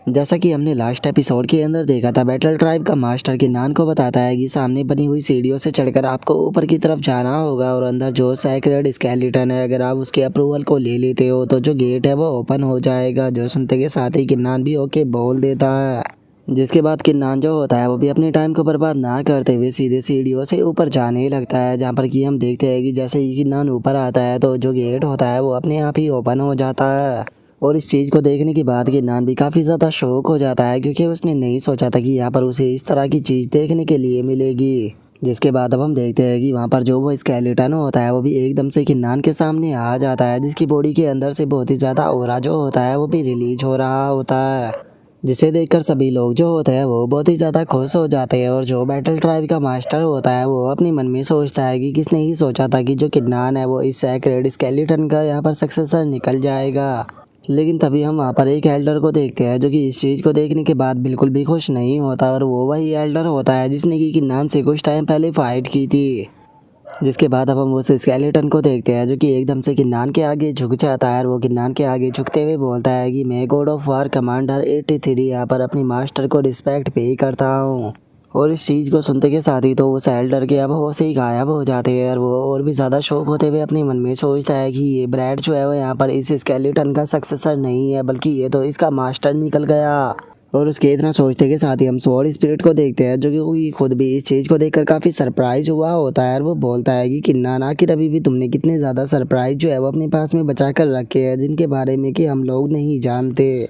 जैसा कि हमने लास्ट एपिसोड के अंदर देखा था, बैटल ट्राइब का मास्टर किन्नान को बताता है कि सामने बनी हुई सीढ़ियों से चढ़कर आपको ऊपर की तरफ जाना होगा और अंदर जो सैक्रेड स्केलेटन है, अगर आप उसके अप्रूवल को ले लेते हो तो जो गेट है वो ओपन हो जाएगा। जो सुनते के साथ ही किन्नान भी ओके बोल देता है, जिसके बाद किन्नान जो होता है वो भी अपने टाइम को बर्बाद ना करते हुए सीधे सीढ़ियों से ऊपर जाने लगता है। जहाँ पर कि हम देखते हैं कि जैसे ही किन्नान ऊपर आता है तो जो गेट होता है वो अपने आप ही ओपन हो जाता है। और इस चीज़ को देखने के बाद किन्नान भी काफ़ी ज़्यादा शौक हो जाता है, क्योंकि उसने नहीं सोचा था कि यहाँ पर उसे इस तरह की चीज़ देखने के लिए मिलेगी। जिसके बाद अब हम देखते हैं कि वहाँ पर जो वो स्केलेटन होता है वो भी एकदम से किन्नान के सामने आ जाता है, जिसकी बॉडी के अंदर से बहुत ही ज़्यादा ऑरा जो होता है वो भी रिलीज हो रहा होता है, जिसे देखकर सभी लोग जो होते हैं वो बहुत ही ज़्यादा खुश हो जाते हैं। और जो बैटल ट्राइब का मास्टर होता है वो अपने मन में सोचता है कि किसने ही सोचा था कि जो किन्नान है वो इस सैक्रेड स्केलेटन का यहाँ पर सक्सेसर निकल जाएगा। लेकिन तभी हम वहाँ पर एक एल्डर को देखते हैं जो कि इस चीज़ को देखने के बाद बिल्कुल भी खुश नहीं होता, और वो वही एल्डर होता है जिसने कि किन्नान से कुछ टाइम पहले फाइट की थी। जिसके बाद अब हम उस स्केलेटन को देखते हैं जो कि एकदम से किन्नान के आगे झुक जाता है, और वो किन्नान के आगे झुकते हुए बोलता है कि मैं गॉड ऑफ वार कमांडर 83 यहाँ पर अपनी मास्टर को रिस्पेक्ट पे करता हूँ। और इस चीज़ को सुनते के साथ ही तो उस एल्डर के अब होश ही गायब हो जाते हैं, और वो और भी ज़्यादा शौक होते हुए अपने मन में सोचता है कि ये ब्रैड जो है वो यहाँ पर इस स्केलेटन का सक्सेसर नहीं है, बल्कि ये तो इसका मास्टर निकल गया। और उसके इतना सोचते के साथ ही हम स्वॉर्ड स्पिरिट को देखते हैं जो कि खुद भी इस चीज़ को देखकर काफ़ी सरप्राइज हुआ होता है, और वो बोलता है कि किन्नान आखिर अभी भी तुमने कितने ज़्यादा सरप्राइज जो है वो अपने पास में बचा कर रखे हैं, जिनके बारे में कि हम लोग नहीं जानते।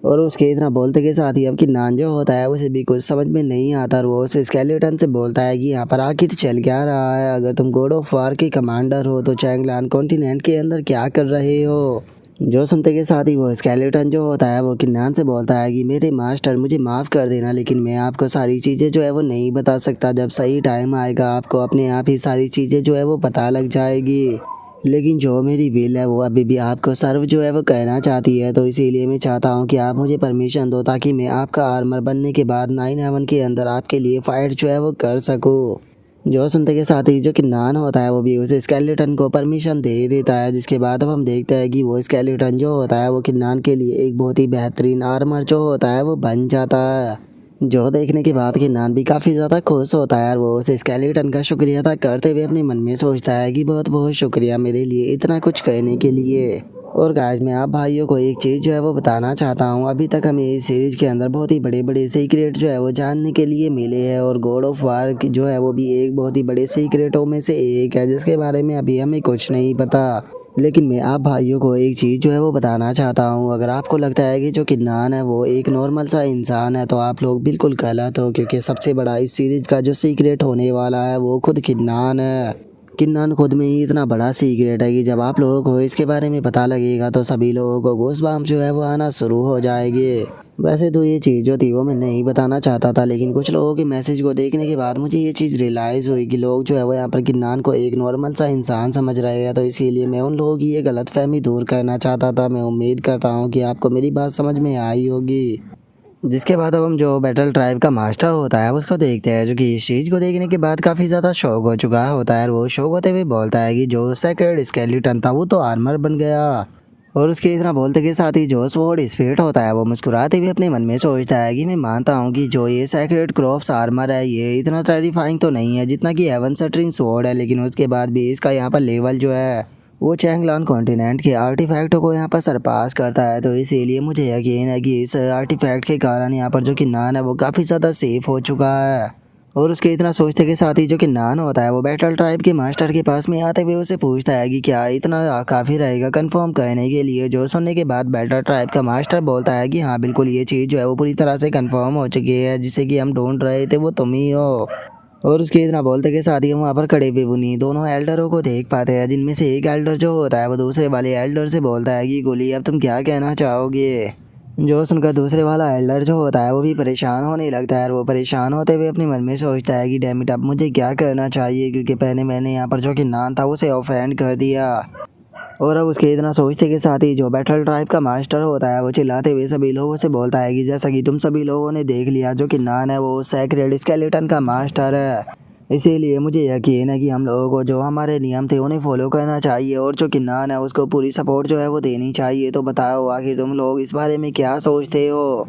और उसके इतना बोलते के साथ ही अब किन्नान जो होता है उसे भी कुछ समझ में नहीं आता, और वो उस स्केलेटन से बोलता है कि यहाँ पर आखिर चल क्या रहा है। अगर तुम गॉड ऑफ वार के कमांडर हो तो चैंगलान कॉन्टिनेंट के अंदर क्या कर रहे हो। जो सुनते के साथ ही वो स्केलेटन जो होता है वो किन्नान से बोलता है कि मेरे मास्टर मुझे माफ़ कर देना, लेकिन मैं आपको सारी चीज़ें जो है वो नहीं बता सकता। जब सही टाइम आएगा आपको अपने आप ही सारी चीज़ें जो है वो पता लग जाएगी। लेकिन जो मेरी विल है वो अभी भी आपको सर्व जो है वो कहना चाहती है, तो इसीलिए मैं चाहता हूँ कि आप मुझे परमिशन दो ताकि मैं आपका आर्मर बनने के बाद 9 हेवन के अंदर आपके लिए फाइट जो है वो कर सकूँ। जो सुनते के साथ ही जो किन्नान होता है वो भी उस स्केलेटन को परमिशन दे देता है। जिसके बाद अब हम देखते हैं कि वो स्केलेटन जो होता है वो किन्नान के लिए एक बहुत ही बेहतरीन आर्मर जो होता है वो बन जाता है। जो देखने के बाद किन्नान भी काफ़ी ज़्यादा खुश होता है, और वो उस स्केलेटन का शुक्रिया अदा करते हुए अपने मन में सोचता है कि बहुत बहुत शुक्रिया मेरे लिए इतना कुछ करने के लिए। और गाइस मैं आप भाइयों को एक चीज़ जो है वो बताना चाहता हूँ, अभी तक हमें इस सीरीज के अंदर बहुत ही बड़े बड़े सीक्रेट जो है वो जानने के लिए मिले हैं, और गॉड ऑफ वार की जो है वो भी एक बहुत ही बड़े सीक्रेटों में से एक है जिसके बारे में अभी हमें कुछ नहीं पता। लेकिन मैं आप भाइयों को एक चीज़ जो है वो बताना चाहता हूँ, अगर आपको लगता है कि जो किन्नान है वो एक नॉर्मल सा इंसान है तो आप लोग बिल्कुल गलत हो, क्योंकि सबसे बड़ा इस सीरीज का जो सीक्रेट होने वाला है वो खुद किन्नान है। किन्नान खुद में ही इतना बड़ा सीक्रेट है कि जब आप लोगों को इसके बारे में पता लगेगा तो सभी लोगों को गूज़बम्प्स जो है वो आना शुरू हो जाएंगे। वैसे तो ये चीज़ जो थी वो मैं नहीं बताना चाहता था, लेकिन कुछ लोगों के मैसेज को देखने के बाद मुझे ये चीज़ रियलाइज़ हुई कि लोग जो है वो यहाँ पर किन्नान को एक नॉर्मल सा इंसान समझ रहे हैं, तो इसीलिए मैं उन लोगों की ये गलतफहमी दूर करना चाहता था। मैं उम्मीद करता हूँ कि आपको मेरी बात समझ में आई होगी। जिसके बाद अब हम जो बैटल ट्राइब का मास्टर होता है उसको देखते हैं, जो कि इस चीज़ को देखने के बाद काफ़ी ज़्यादा शौक हो चुका होता है, और वो शौक होते हुए बोलता है कि जो सेक्रेड स्केलेटन था वो तो आर्मर बन गया। और उसके इतना बोलते के साथ ही जो स्वॉर्ड स्पिरिट होता है वो मुस्कुराते हुए अपने मन में सोचता है कि मैं मानता हूँ कि जो ये सेक्रेड क्रॉप्स आर्मर है ये इतना टेरिफाइंग तो नहीं है जितना कि हेवन शटरिंग स्वॉर्ड है, लेकिन उसके बाद भी इसका यहाँ पर लेवल जो है वो चैंगलान कॉन्टिनेंट के आर्टिफैक्टों को यहाँ पर सरपास करता है। तो इसीलिए मुझे यकीन है कि इस आर्टिफैक्ट के कारण यहाँ पर जो किन्नान है वो काफ़ी ज़्यादा सेफ हो चुका है। और उसके इतना सोचते के साथ ही जो किन्नान होता है वो बैटल ट्राइब के मास्टर के पास में आते हुए उसे पूछता है कि क्या इतना काफ़ी रहेगा कंफर्म करने के लिए। जो सुनने के बाद बैटल ट्राइब का मास्टर बोलता है कि हाँ बिल्कुल, ये चीज़ जो है वो पूरी तरह से कंफर्म हो चुकी है, जिसे कि हम ढूंढ रहे थे वो तुम ही हो। और उसके इतना बोलते के साथ ही हम वहाँ पर खड़े हुए उन्हीं दोनों एल्डरों को देख पाते हैं, जिनमें से एक एल्डर जो होता है वो दूसरे वाले एल्डर से बोलता है कि गोली अब तुम क्या कहना चाहोगे। जो सुनकर दूसरे वाला एल्डर जो होता है वो भी परेशान होने लगता है, और वो परेशान होते हुए अपने मन में सोचता है कि डैम इट, अब मुझे क्या करना चाहिए, क्योंकि पहले मैंने यहाँ पर जो किन्नान था उसे ऑफेंड कर दिया। और अब उसके इतना सोचते के साथ ही जो बैटल ट्राइब का मास्टर होता है वो चिल्लाते हुए सभी लोगों से बोलता है कि जैसा कि तुम सभी लोगों ने देख लिया, जो किन्नान है वो सैक्रेड स्केलेटन का मास्टर है, इसीलिए मुझे यकीन है कि हम लोगों को जो हमारे नियम थे उन्हें फॉलो करना चाहिए, और जो किन्नान है उसको पूरी सपोर्ट जो है वो देनी चाहिए। तो बताओ आखिर तुम लोग इस बारे में क्या सोचते हो।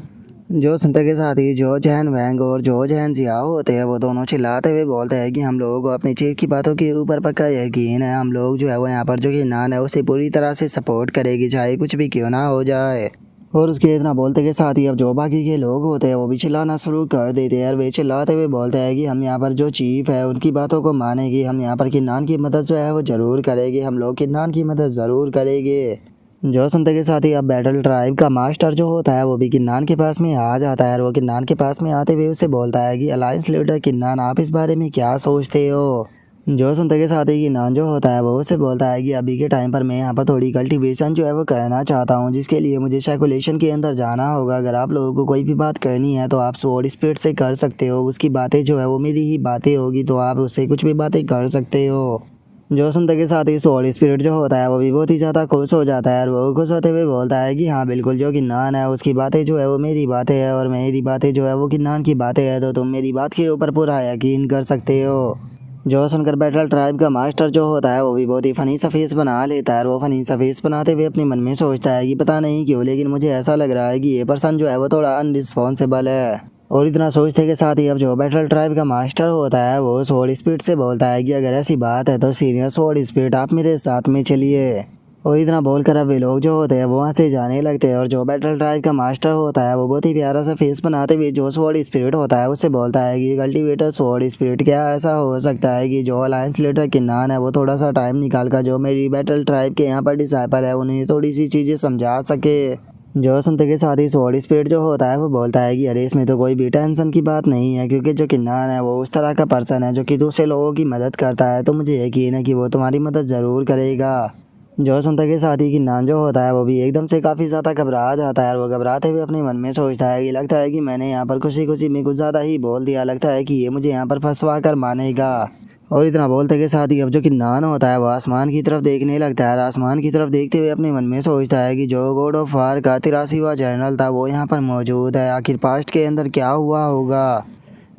जो सुनते के साथ ही जो जैन वैंग और जो जैन जियाओ होते हैं वो दोनों चिल्लाते हुए बोलते हैं कि हम लोगों को अपनी चीफ की बातों के ऊपर पक्का यकीन है। हम लोग जो है वो यहाँ पर जो कि नान है उसे पूरी तरह से सपोर्ट करेगी, चाहे कुछ भी क्यों ना हो जाए। और उसके इतना बोलते के साथ ही अब जो बाकी के लोग होते हैं वो भी चिल्लाना शुरू कर देते हैं और वे चिल्लाते हुए बोलते हैं कि हम यहाँ पर जो चीफ है उनकी बातों को मानेगी, हम यहाँ पर किन्नान की मदद जो है वो ज़रूर करेगी, हम लोग किन्नान की मदद ज़रूर करेंगे। जो सुनते के साथ ही अब बैटल ट्राइब का मास्टर जो होता है वो भी किन्नान के पास में आ जाता है और वो किन्नान के पास में आते हुए उसे बोलता है कि अलायंस लीडर किन्नान, आप इस बारे में क्या सोचते हो। जो सुनते के साथ ही किन्नान जो होता है वो उसे बोलता है कि अभी के टाइम पर मैं यहाँ पर थोड़ी कल्टीवेशन जो है वो करना चाहता हूँ, जिसके लिए मुझे सर्कुलेशन के अंदर जाना होगा। अगर आप लोगों को कोई भी बात करनी है तो आप स्वॉर्ड स्पिरिट से कर सकते हो, उसकी बातें जो है वो मेरी ही बातें होगी, तो आप उससे कुछ भी बातें कर सकते हो। जो सुनते के साथ ही स्वॉर्ड स्पिरिट जो होता है वो भी बहुत ही ज़्यादा खुश हो जाता है और वो खुश होते हुए बोलता है कि हाँ बिल्कुल, जो किन्नान है उसकी बातें जो है वो मेरी बातें हैं और मेरी बातें जो है वो किन्नान की बातें हैं, तो तुम मेरी बात के ऊपर पूरा यकीन कर सकते हो। जो सुनकर बैटल ट्राइब का मास्टर जो होता है वो भी बहुत ही फनी सा फेस बना लेता है और वो फनी सा फेस बनाते हुए अपने मन में सोचता है कि पता नहीं क्यों लेकिन मुझे ऐसा लग रहा है कि ये पर्सन जो है वो थोड़ा अनरिस्पॉन्सिबल है। और इतना सोचते के साथ ही अब जो बैटल ट्राइब का मास्टर होता है वो स्वॉर्ड स्पिरिट से बोलता है कि अगर ऐसी बात है तो सीनियर स्वॉर्ड स्पिरिट आप मेरे साथ में चलिए। और इतना बोलकर अब वे लोग जो होते हैं वो वहाँ से जाने लगते हैं और जो बैटल ट्राइब का मास्टर होता है वो बहुत ही प्यारा सा फेस बनाते हुए जो स्वॉर्ड स्पिरिट होता है उससे बोलता है कि कल्टीवेटर स्वॉर्ड स्पिरिट, क्या ऐसा हो सकता है कि जो अलायंस लीडर किन्नान है वो थोड़ा सा टाइम निकाल कर जो मेरी बैटल ट्राइब के यहाँ पर डिसाइपल है उन्हें थोड़ी सी चीज़ें समझा सके। जो सुनते के साथ ही स्वॉर्ड स्पिरिट जो होता है वो बोलता है कि अरे इसमें तो कोई भी टेंशन की बात नहीं है, क्योंकि जो किन्नान है वो उस तरह का पर्सन है जो कि दूसरे लोगों की मदद करता है, तो मुझे यकीन है कि वो तुम्हारी मदद ज़रूर करेगा। जो सुनते के साथ ही किन्नान जो होता है वो भी एकदम से काफ़ी ज़्यादा घबरा जाता है और वो घबराते हुए अपने मन में सोचता है कि लगता है कि मैंने यहाँ पर खुशी खुशी में कुछ ज़्यादा ही बोल दिया, लगता है कि ये मुझे यहाँ पर फंसवा कर मानेगा। और इतना बोलते के साथ ही अब जो किन्नान होता है वो आसमान की तरफ देखने लगता है और आसमान की तरफ देखते हुए अपने मन में सोचता है कि जो गॉड ऑफ वार का 83वां जनरल था वो यहाँ पर मौजूद है, आखिर पास्ट के अंदर क्या हुआ होगा।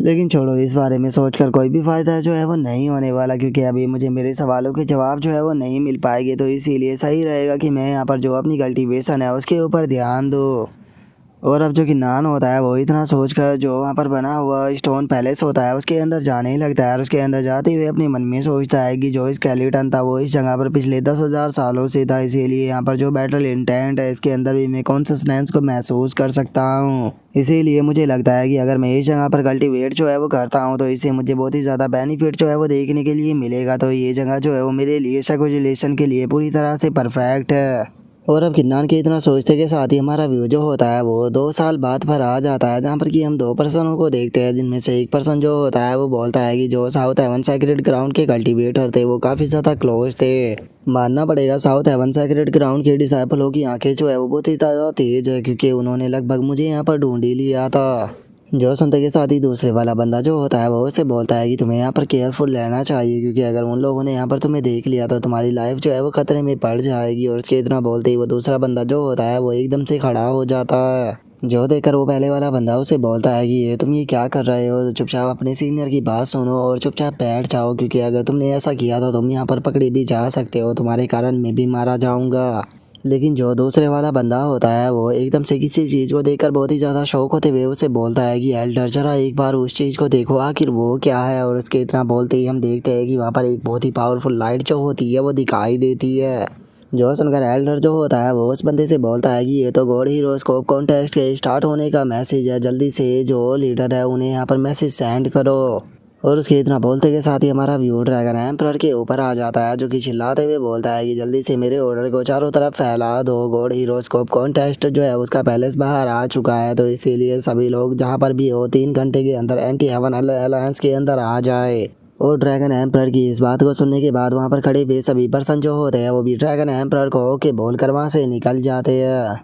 लेकिन छोड़ो, इस बारे में सोचकर कोई भी फ़ायदा जो है वो नहीं होने वाला, क्योंकि अभी मुझे मेरे सवालों के जवाब जो है वो नहीं मिल पाएंगे, तो इसीलिए सही रहेगा कि मैं यहाँ पर जो अपनी कल्टीवेशन है उसके ऊपर ध्यान दूँ। और अब जो किन्नान होता है वो इतना सोचकर जो वहाँ पर बना हुआ स्टोन पैलेस होता है उसके अंदर जाने लगता है और उसके अंदर जाते हुए अपने मन में सोचता है कि जो स्केलेटन था वो इस जगह पर पिछले 10,000 सालों से था, इसीलिए यहाँ पर जो बैटल इंटेंट है इसके अंदर भी मैं कॉन्सिस्टेंस को महसूस कर सकता हूँ। इसीलिए मुझे लगता है कि अगर मैं इस जगह पर कल्टीवेट जो है वो करता हूँ तो इससे मुझे बहुत ही ज़्यादा बेनिफिट जो है वो देखने के लिए मिलेगा, तो ये जगह जो है वो मेरे लिए सर्कुलेशन के लिए पूरी तरह से परफेक्ट है। और अब किन्नान के इतना सोचते के साथ ही हमारा व्यू जो होता है वो 2 साल बाद पर आ जाता है, जहाँ पर कि हम 2 पर्सनों को देखते हैं, जिनमें से एक पर्सन जो होता है वो बोलता है कि जो साउथ हेवन सेक्रेड ग्राउंड के कल्टीवेटर थे वो काफ़ी ज़्यादा क्लोज थे। मानना पड़ेगा साउथ हेवन सेक्रेड ग्राउंड के डिसाइपलों की आंखें जो है वो बहुत ही ज़्यादा तेज है, क्योंकि उन्होंने लगभग मुझे यहाँ पर ढूंढ ही लिया था। जो सुनते के साथ ही दूसरे वाला बंदा जो होता है वो उसे बोलता है कि तुम्हें यहाँ पर केयरफुल रहना चाहिए, क्योंकि अगर उन लोगों ने यहाँ पर तुम्हें देख लिया तो तुम्हारी लाइफ जो है वो खतरे में पड़ जाएगी। और उसके इतना बोलते ही वो दूसरा बंदा जो होता है वो एकदम से खड़ा हो जाता है। जो देखकर वो पहले वाला बंदा उसे बोलता है कि ये तुम ये क्या कर रहे हो, चुपचाप अपने सीनियर की बात सुनो और चुपचाप बैठ जाओ, क्योंकि अगर तुमने ऐसा किया तो तुम यहाँ पर पकड़े भी जा सकते हो, तुम्हारे कारण मैं भी मारा जाऊँगा। लेकिन जो दूसरे वाला बंदा होता है वो एकदम से किसी चीज़ को देखकर बहुत ही ज़्यादा शौक होते हुए उसे बोलता है कि एल्डर जरा एक बार उस चीज़ को देखो आखिर वो क्या है। और उसके इतना बोलते ही हम देखते हैं कि वहाँ पर एक बहुत ही पावरफुल लाइट जो होती है वो दिखाई देती है। जो सुनकर एल्डर जो होता है वो उस बंदे से बोलता है कि ये तो गॉड हीरोस्कोप कॉन्टेस्ट के स्टार्ट होने का मैसेज है, जल्दी से जो लीडर है उन्हें यहाँ पर मैसेज सेंड करो। और उसके इतना बोलते के साथ ही हमारा व्यू ड्रैगन एम्परर के ऊपर आ जाता है, जो कि चिल्लाते हुए बोलता है कि जल्दी से मेरे ऑर्डर को चारों तरफ फैला दो, गॉड हीरोस्कोप कॉन्टेस्ट जो है उसका पैलेस बाहर आ चुका है, तो इसीलिए सभी लोग जहाँ पर भी हो 3 घंटे के अंदर एंटी हेवन अलायंस के अंदर आ जाए। और ड्रैगन एम्परर की इस बात को सुनने के बाद वहाँ पर खड़े हुए सभी पर्सन जो होते हैं वो भी ड्रैगन एम्परर को ओके बोलकर वहाँ से निकल जाते हैं।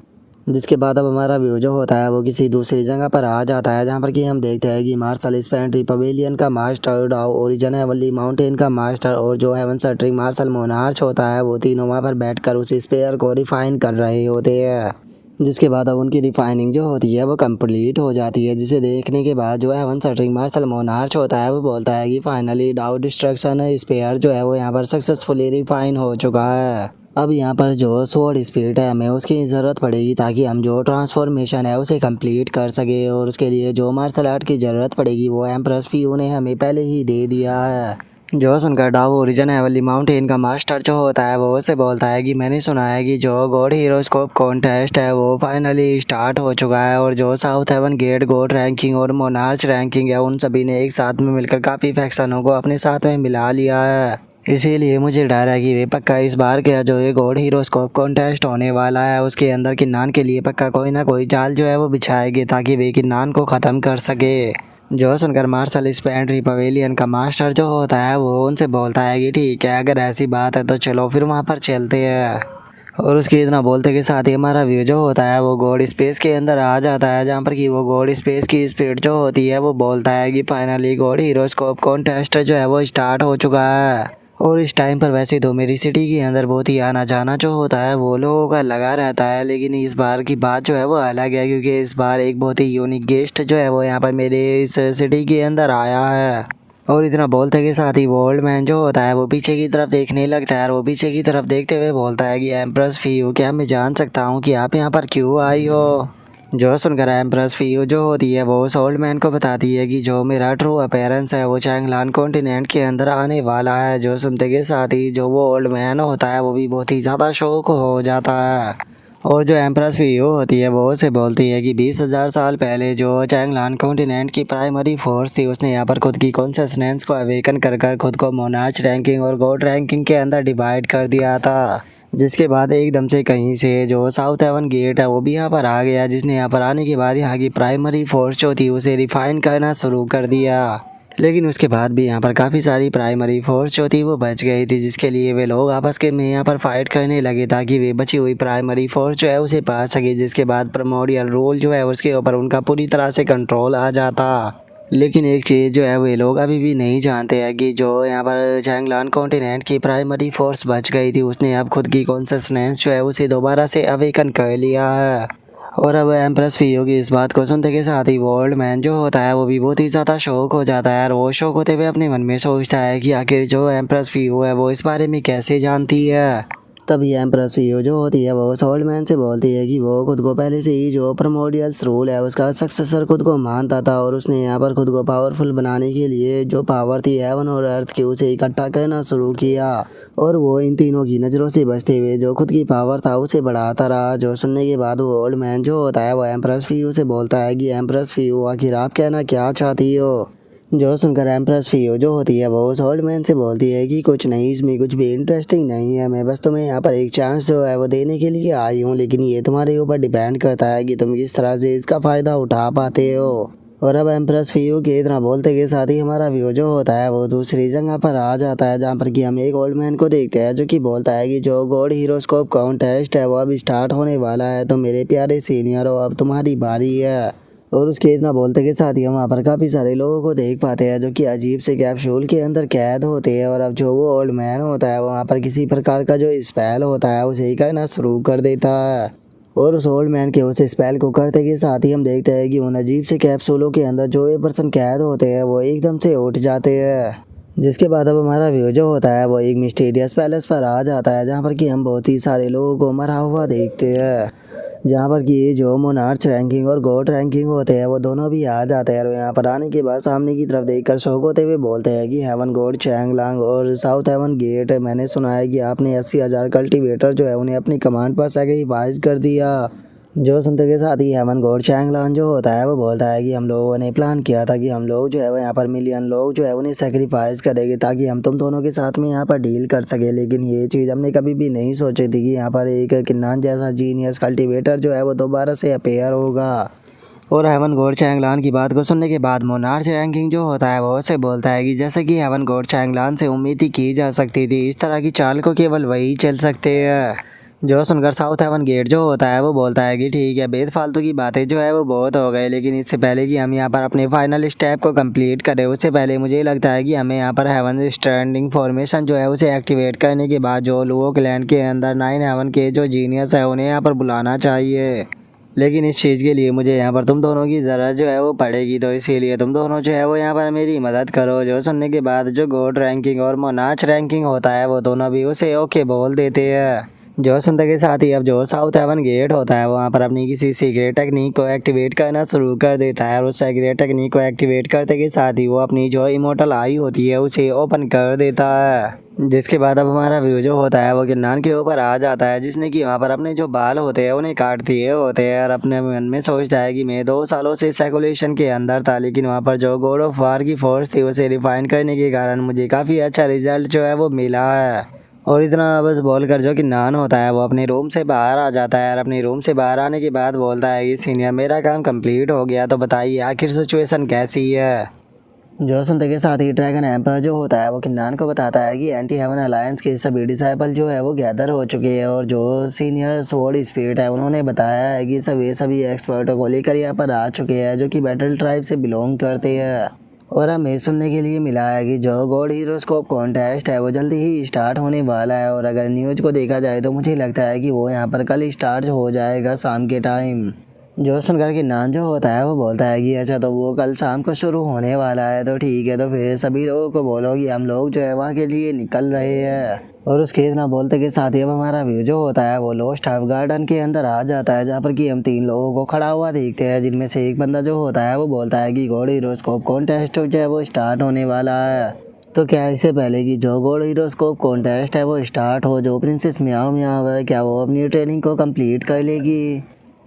जिसके बाद अब हमारा व्यू जो होता है वो किसी दूसरी जगह पर आ जाता है, जहाँ पर कि हम देखते हैं कि मार्शल स्पेंट्री पवेलियन का मास्टर, डाउ ओरिजिन हेवनली माउंटेन का मास्टर और जो हेवन सटरिंग मार्शल मोनार्च होता है वो तीनों वहाँ पर बैठकर उस स्पेयर को रिफाइन कर रहे होते हैं। जिसके बाद अब उनकी रिफाइनिंग जो होती है वो कंप्लीट हो जाती है, जिसे देखने के बाद जो हेवन सटरिंग मार्शल मोनार्च होता है वो बोलता है कि फाइनली डाउ डिस्ट्रक्शन स्पेयर जो है वो यहाँ पर सक्सेसफुली रिफाइन हो चुका है। अब यहाँ पर जो स्वॉर्ड स्पिरिट है हमें उसकी ज़रूरत पड़ेगी ताकि हम जो ट्रांसफॉर्मेशन है उसे कंप्लीट कर सके, और उसके लिए जो मार्शल आर्ट की ज़रूरत पड़ेगी वो एम्प्रेस फ्यू ने हमें पहले ही दे दिया है। जो सुनकर डाओ ओरिजिन हेवनली माउंटेन का मास्टर जो होता है वो उसे बोलता है कि मैंने सुना है कि जो गॉड हीरोस्कोप कॉन्टेस्ट है वो फाइनली स्टार्ट हो चुका है, और जो south heaven gate god ranking और मोनार्च रैंकिंग है उन सभी ने एक साथ में मिलकर काफ़ी फैक्शनों को अपने साथ में मिला लिया है। इसीलिए मुझे डर है कि वे पक्का इस बार के जो ये गॉड हीरोस्कोप कॉन्टेस्ट होने वाला है उसके अंदर किन्नान के लिए पक्का कोई ना कोई चाल जो है वो बिछाएगी ताकि वे किन्नान को ख़त्म कर सके। जो सुनकर मार्शल स्पेंट्री पवेलियन का मास्टर जो होता है वो उनसे बोलता है कि ठीक है, अगर ऐसी बात है तो चलो फिर वहाँ पर चलते हैं। और उसके इतना बोलते के साथ ही हमारा व्यू जो होता है वो गॉड स्पेस के अंदर आ जाता है, जहाँ पर कि वो गॉड स्पेस की स्पीड जो होती है वो बोलता है कि फाइनली गॉड हीरोस्कोप कॉन्टेस्ट जो है वो स्टार्ट हो चुका है। और इस टाइम पर वैसे तो मेरी सिटी के अंदर बहुत ही आना जाना जो होता है वो लोगों का लगा रहता है, लेकिन इस बार की बात जो है वो अलग है क्योंकि इस बार एक बहुत ही यूनिक गेस्ट जो है वो यहाँ पर मेरे इस सिटी के अंदर आया है। और इतना बोलते के साथ ही वो ओल्ड मैन जो होता है वो पीछे की तरफ देखने लगता है, और वो पीछे की तरफ देखते हुए बोलता है कि एम्प्रेस फीयू, क्या मैं जान सकता हूँ कि आप यहाँ पर क्यों आई हो? जो सुनकर एम्प्रेस फीयू जो होती है वो उस ओल्ड मैन को बताती है कि जो मेरा ट्रू अपीयरेंस है वो चैंगलान कॉन्टिनेंट के अंदर आने वाला है। जो सुनते के साथ ही जो वो ओल्ड मैन होता है वो भी बहुत ही ज़्यादा शौक हो जाता है, और जो एम्प्रेस फीयू होती है वो उसे बोलती है कि 20,000 साल पहले जो चैंगलान कॉन्टिनेंट की प्राइमरी फोर्स थी उसने यहाँ पर खुद की कॉन्शसनेस को अवेकन कर कर खुद को मोनार्च रैंकिंग और गॉड रैंकिंग के अंदर डिवाइड कर दिया था, जिसके बाद एकदम से कहीं से जो साउथ हेवन गेट है वो भी यहाँ पर आ गया, जिसने यहाँ पर आने के बाद यहाँ की प्राइमरी फोर्स जो थी उसे रिफाइन करना शुरू कर दिया। लेकिन उसके बाद भी यहाँ पर काफ़ी सारी प्राइमरी फोर्स जो थी वो बच गई थी, जिसके लिए वे लोग आपस के में यहाँ पर फाइट करने लगे ताकि वे बची हुई प्राइमरी फोर्स जो है उसे पा सके, जिसके बाद प्रिमोर्डियल रूल जो है उसके ऊपर उनका पूरी तरह से कंट्रोल आ जाता। लेकिन एक चीज़ जो है वे लोग अभी भी नहीं जानते हैं कि जो यहाँ पर चैंगलान कॉन्टिनेंट की प्राइमरी फोर्स बच गई थी उसने अब खुद की कॉन्शसनेस जो है उसे दोबारा से अवेकन कर लिया है। और अब एम्प्रेस फीयू की इस बात को सुनते के साथ ही वो ओल्ड मैन जो होता है वो भी बहुत ही ज़्यादा शौक हो जाता है, और वो शौक होते हुए अपने मन में सोचता है कि आखिर जो एम्प्रेस फीयू है वो इस बारे में कैसे जानती है। तभी एम्प्रेस फीयू जो होती है वो उस ओल्ड मैन से बोलती है कि वो खुद को पहले से ही जो प्रिमोर्डियल्स रूल है उसका सक्सेसर खुद को मानता था, और उसने यहाँ पर खुद को पावरफुल बनाने के लिए जो पावर थी हेवन और अर्थ की उसे इकट्ठा करना शुरू किया, और वो इन तीनों की नज़रों से बचते हुए जो खुद की पावर था उसे बढ़ाता रहा। जो सुनने के बाद वो ओल्ड मैन जो होता है वो एम्प्रेस फीयू से बोलता है कि एम्प्रेस फीयू, आखिर आप कहना क्या चाहती हो? जो सुनकर एम्प्रेस फीयू जो होती है वो उस ओल्ड मैन से बोलती है कि कुछ नहीं, इसमें कुछ भी इंटरेस्टिंग नहीं है, मैं बस तुम्हें यहाँ पर एक चांस जो है वो देने के लिए आई हूँ, लेकिन ये तुम्हारे ऊपर डिपेंड करता है कि तुम किस तरह से इसका फ़ायदा उठा पाते हो। और अब एम्प्रेस फीयू के इतना बोलते के साथ ही हमारा व्यू जो होता है वो दूसरी जगह पर आ जाता है, जहाँ पर कि हम एक ओल्ड मैन को देखते हैं जो कि बोलता है कि जो गॉड हीरोस्कोप कॉन्टेस्ट है वो अब स्टार्ट होने वाला है, तो मेरे प्यारे सीनियरों अब तुम्हारी बारी है। और उसके इतना बोलते के साथ ही हम वहाँ पर काफ़ी सारे लोगों को देख पाते हैं जो कि अजीब से कैप्सूल के अंदर कैद होते हैं, और अब जो वो ओल्ड मैन होता है वहाँ पर किसी प्रकार का जो स्पेल होता है उसे ही करना शुरू कर देता है। और उस ओल्ड मैन के उस स्पेल को करते के साथ ही हम देखते हैं कि उन अजीब से कैप्सूलों के अंदर जो ये पर्सन कैद होते हैं वो एकदम से उठ जाते हैं। जिसके बाद अब हमारा व्यू जो होता है वो एक मिस्टीरियस पैलेस पर आ जाता है, जहाँ पर कि हम बहुत ही सारे लोगों को मरा हुआ देखते हैं, जहाँ पर कि जो मोनार्च रैंकिंग और गॉड रैंकिंग होते हैं वो दोनों भी आ जाते हैं। और यहाँ पर आने के बाद सामने की तरफ देखकर शौक होते हुए बोलते हैं कि हेवन गॉड चैंगलांग और साउथ हेवन गेट, मैंने सुना है कि आपने 80,000 कल्टीवेटर जो है उन्हें अपनी कमांड पर सैक्रिफाइस कर दिया। जो सुनते के साथ ही हेवन गॉड चैंगलान जो होता है वो बोलता है कि हम लोगों ने प्लान किया था कि हम लोग जो है वो यहाँ पर मिलियन लोग जो है उन्हें सेक्रीफाइस करेंगे ताकि हम तुम दोनों के साथ में यहाँ पर डील कर सके, लेकिन ये चीज़ हमने कभी भी नहीं सोची थी कि यहाँ पर एक किन्नान जैसा जीनियस कल्टीवेटर जो है वो दोबारा से अपेयर होगा। और हेवन गॉड चैंगलान की बात को सुनने के बाद मोनार्च रैंकिंग जो होता है वो उसे बोलता है कि जैसे कि हेवन गॉड चैंगलान से उम्मीद ही की जा सकती थी, इस तरह की चाल को केवल वही चल सकते हैं। जो सुनकर साउथ हेवन गेट जो होता है वो बोलता है कि ठीक है, बेफालतू की बातें जो है वो बहुत हो गए, लेकिन इससे पहले कि हम यहाँ पर अपने फाइनल स्टेप को कंप्लीट करें उससे पहले मुझे लगता है कि हमें यहाँ पर हेवन स्टैंडिंग फॉर्मेशन जो है उसे एक्टिवेट करने के बाद जो लोगो क्लैन के अंदर 9 हेवन के जो जीनियस है उन्हें यहाँ पर बुलाना चाहिए। लेकिन इस चीज़ के लिए मुझे यहाँ पर तुम दोनों की ज़रूरत जो है वो पड़ेगी, तो इसीलिए तुम दोनों जो है वो यहाँ पर मेरी मदद करो। जो सुनने के बाद जो गॉड रैंकिंग और मोनार्च रैंकिंग होता है वो दोनों भी उसे ओके बोल देते हैं। जो सुनते के साथ ही अब जो साउथ हेवन गेट होता है वहाँ पर अपनी किसी सीक्रेट टेक्निक को एक्टिवेट करना शुरू कर देता है और उस सीक्रेट टेक्निक को एक्टिवेट करते के साथ ही वो अपनी जो इमोर्टल आई होती है उसे ओपन कर देता है। जिसके बाद अब हमारा व्यू जो होता है वो गिरनान के ऊपर आ जाता है, जिसने कि वहाँ पर अपने जो बाल होते हैं उन्हें काट दिए होते हैं और अपने मन में सोचता है कि मैं 2 सालों से सर्कुलेशन के अंदर था, लेकिन वहाँ पर जो गॉड ऑफ वार की फोर्स थी उसे रिफाइन करने के कारण मुझे काफ़ी अच्छा रिजल्ट जो है वो मिला है। और इतना बस बोल कर जो कि नान होता है वो अपने रूम से बाहर आ जाता है और अपने रूम से बाहर आने के बाद बोलता है कि सीनियर मेरा काम कंप्लीट हो गया, तो बताइए आखिर सिचुएशन कैसी है। जो सुनते के साथ ही ड्रैगन एम्पर जो होता है वो किन्नान को बताता है कि एंटी हेवन अलायंस के सभी डिसाइपल जो है वो गैदर हो चुके हैं और जो सीनियर स्वॉर्ड स्पिरिट है उन्होंने बताया है कि सभी एक्सपर्टों को लेकर यहाँ पर आ चुके हैं जो कि बैटल ट्राइब से बिलोंग करते हैं। और हमें सुनने के लिए मिला है कि जो गॉड हीरोस्कोप कॉन्टेस्ट है वो जल्दी ही स्टार्ट होने वाला है और अगर न्यूज़ को देखा जाए तो मुझे लगता है कि वो यहाँ पर कल स्टार्ट हो जाएगा शाम के टाइम। जो सुनकर के नान जो होता है वो बोलता है कि अच्छा तो वो कल शाम को शुरू होने वाला है, तो ठीक है तो फिर सभी लोगों को बोलो कि हम लोग जो है वहाँ के लिए निकल रहे हैं। और उसके इतना बोलते के साथ ही अब हमारा व्यू जो होता है वो लोस्ट हार्व गार्डन के अंदर आ जाता है, जहाँ पर कि हम 3 लोगों को खड़ा हुआ देखते हैं, जिनमें से एक बंदा जो होता है वो बोलता है कि गॉड हीरोस्कोप कॉन्टेस्ट जो है वो स्टार्ट होने वाला है। तो क्या इससे पहले कि जो गॉड हीरोस्कोप कॉन्टेस्ट है वो स्टार्ट हो, जो प्रिंसेस म्याओ म्याओ है क्या वो अपनी ट्रेनिंग को कंप्लीट कर लेगी।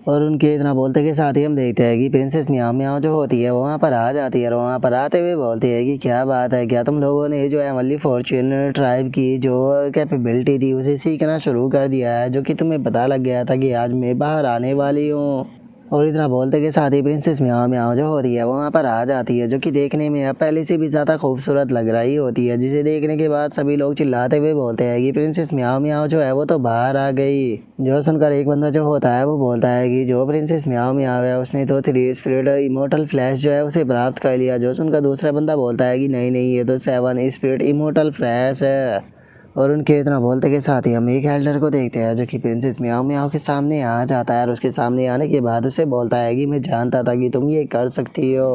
और उनके इतना बोलते के साथ ही हम देखते हैं कि प्रिंसेस म्याओ म्याओ जो होती है वो वहाँ पर आ जाती है और वहाँ पर आते हुए बोलती है कि क्या बात है, क्या तुम लोगों ने जो है मल्ली फॉर्च्यून ट्राइब की जो कैपेबिलिटी थी उसे सीखना शुरू कर दिया है, जो कि तुम्हें पता लग गया था कि आज मैं बाहर आने वाली हूँ। और इतना बोलते के साथ ही प्रिंसेस म्याओ म्याओ जो होती है वो वहाँ पर आ जाती है, जो कि देखने में अब पहले से भी ज़्यादा खूबसूरत लग रही होती है, जिसे देखने के बाद सभी लोग चिल्लाते हुए बोलते हैं कि प्रिंसेस म्याओ म्याओ जो है वो तो बाहर आ गई। जो सुनकर एक बंदा जो होता है वो बोलता है कि जो प्रिंसेस म्याओ म्याओ है उसने तो 3 स्पिरिट इमोर्टल फ्लैश जो है उसे प्राप्त कर लिया। जो सुनकर दूसरा बंदा बोलता है कि नहीं नहीं ये तो 7 स्पिरिट इमोर्टल फ्लैश है। और उनके इतना बोलते के साथ ही हम एक एल्डर को देखते हैं जो कि प्रिंसेस म्याओ म्याओ के सामने आ जाता है और उसके सामने आने के बाद उसे बोलता है कि मैं जानता था कि तुम ये कर सकती हो।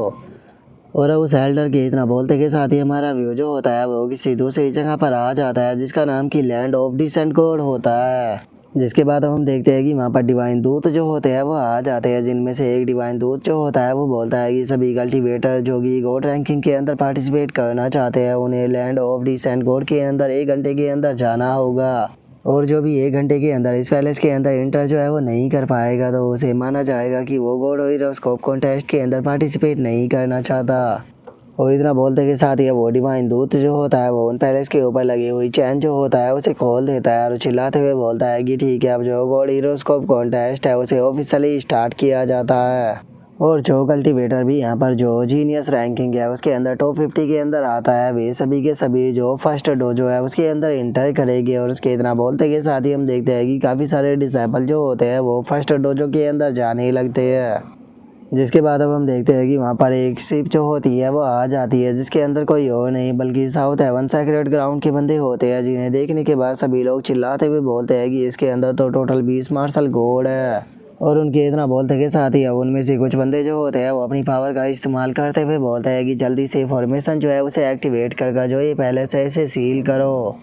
और अब उस एल्डर के इतना बोलते के साथ ही हमारा व्यू जो होता है वो किसी दूसरी जगह पर आ जाता है जिसका नाम की लैंड ऑफ डिसेंट गॉड होता है। जिसके बाद अब हम देखते हैं कि वहाँ पर डिवाइन दूत जो होते हैं वो आ जाते हैं, जिनमें से एक डिवाइन दूत जो होता है वो बोलता है कि सभी कल्टीवेटर जो कि गॉड रैंकिंग के अंदर पार्टिसिपेट करना चाहते हैं उन्हें लैंड ऑफ डिसेंट गॉड के अंदर 1 घंटे के अंदर जाना होगा। और जो भी 1 घंटे के अंदर इस पैलेस के अंदर इंटर जो है वो नहीं कर पाएगा तो उसे माना जाएगा कि वो गॉड हीरोस्कोप कॉन्टेस्ट के अंदर पार्टिसिपेट नहीं करना चाहता। और इतना बोलते के साथ ही वो डिवाइन दूत जो होता है वो उन पैलेस के ऊपर लगी हुई चैन जो होता है उसे खोल देता है और चिल्लाते हुए बोलता है कि ठीक है अब जो गॉड हीरोस्कोप कॉन्टेस्ट है उसे ऑफिशियली स्टार्ट किया जाता है। और जो कल्टीवेटर भी यहाँ पर जो जीनियस रैंकिंग है उसके अंदर टॉप 50 के अंदर आता है वे सभी के सभी जो फर्स्ट डोजो है उसके अंदर इंटर करेंगे। और उसके इतना बोलते के साथ ही हम देखते हैं कि काफ़ी सारे डिसाइपल जो होते हैं वो फर्स्ट डोजो के अंदर जाने लगते हैं। जिसके बाद अब हम देखते हैं कि वहाँ पर एक शिप जो होती है वो आ जाती है, जिसके अंदर कोई और नहीं बल्कि साउथ हेवन सेक्रेट ग्राउंड के बंदे होते हैं, जिन्हें देखने के बाद सभी लोग चिल्लाते हुए बोलते हैं कि इसके अंदर तो टोटल 20 मार्शल गॉड है। और उनके इतना बोलते के साथ ही अब उनमें से कुछ बंदे जो होते हैं वो अपनी पावर का इस्तेमाल करते हुए बोलते हैं कि जल्दी से फॉर्मेशन जो है उसे एक्टिवेट कर जो ये पहले से इसे सील करो।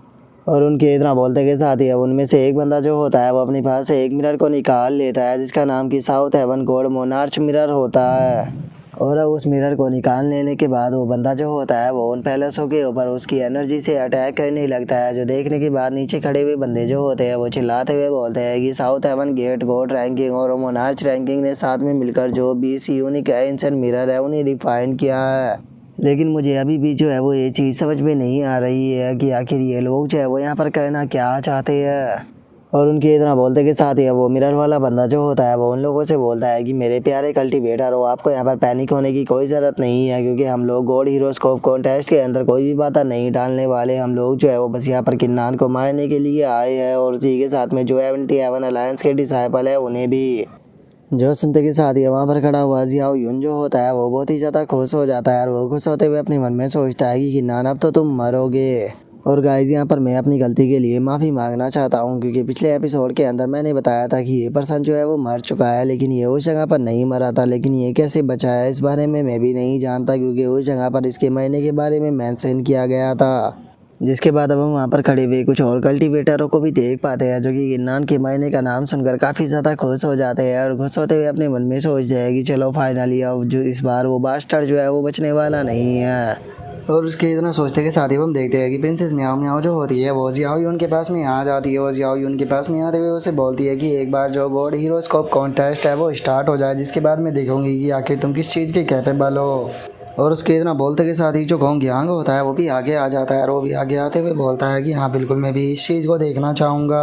और उनके इतना बोलते के साथ ही अब उनमें से एक बंदा जो होता है वो अपने पास से एक मिरर को निकाल लेता है, जिसका नाम कि south heaven god monarch mirror होता है। और अब उस मिरर को निकाल लेने के बाद वो बंदा जो होता है वो उन पैलेसों के ऊपर उसकी एनर्जी से अटैक करने लगता है, जो देखने के बाद नीचे खड़े हुए बंदे जो होते हैं वो चिल्लाते हुए बोलते हैं कि south heaven gate god ranking और मोनार्च रैंकिंग ने साथ में मिलकर जो 20 यूनिक एंशिएंट मिरर है उन्हें रिफाइन किया है। लेकिन मुझे अभी भी जो है वो ये चीज़ समझ में नहीं आ रही है कि आखिर ये लोग जो है वो यहाँ पर करना क्या चाहते हैं। और उनके इतना बोलते के साथ ही वो मिरर वाला बंदा जो होता है वो उन लोगों से बोलता है कि मेरे प्यारे कल्टीवेटर हो, आपको यहाँ पर पैनिक होने की कोई ज़रूरत नहीं है, क्योंकि हम लोग गॉड हीरोस्कोप कॉन्टेस्ट के अंदर कोई भी बात नहीं डालने वाले। हम लोग जो है वो बस यहाँ पर किन्नान को मारने के लिए आए हैं और उसी के साथ में जो एंटी हेवन अलायंस के डिसाइपल है उन्हें भी। जो सुनते के साथ ही वहाँ पर खड़ा हुआ जियाओ यून जो होता है वो बहुत ही ज़्यादा खुश हो जाता है और वो खुश होते हुए अपने मन में सोचता है कि किन्नान अब तो तुम मरोगे। और गाइस यहाँ पर मैं अपनी गलती के लिए माफ़ी मांगना चाहता हूँ, क्योंकि पिछले एपिसोड के अंदर मैंने बताया था कि ये पर्सन जो है वो मर चुका है, लेकिन ये उस जगह पर नहीं मरा था। लेकिन ये कैसे बचा है इस बारे में मैं भी नहीं जानता, क्योंकि उस जगह पर इसके मरने के बारे में मेंशन किया गया था। जिसके बाद अब हम वहाँ पर खड़े हुए कुछ और कल्टीवेटरों को भी देख पाते हैं जो कि गिन्नान के महीने का नाम सुनकर काफ़ी ज़्यादा खुश हो जाते हैं और खुश होते हुए अपने मन में सोचते हैं कि चलो फाइनली अब जो इस बार वो बास्टर्ड जो है वो बचने वाला नहीं है। और उसके इतना सोचते के साथ ही हम देखते हैं कि प्रिंसेस म्याओ म्याओ जो होती है वो जियाओ यून के पास में आ जाती है और जियाओ यून के पास में आते हुए उसे बोलती है कि एक बार जो गॉड हीरोस्कोप कॉन्टेस्ट है वो स्टार्ट हो जाए, जिसके बाद मैं देखूंगी कि आखिर तुम किस चीज़ के कैपेबल हो। और उसके इतना बोलते के साथ ही जो गोंग यांग होता है वो भी आगे आ जाता है और वो भी आगे आते हुए बोलता है कि हाँ बिल्कुल मैं भी इस चीज़ को देखना चाहूँगा।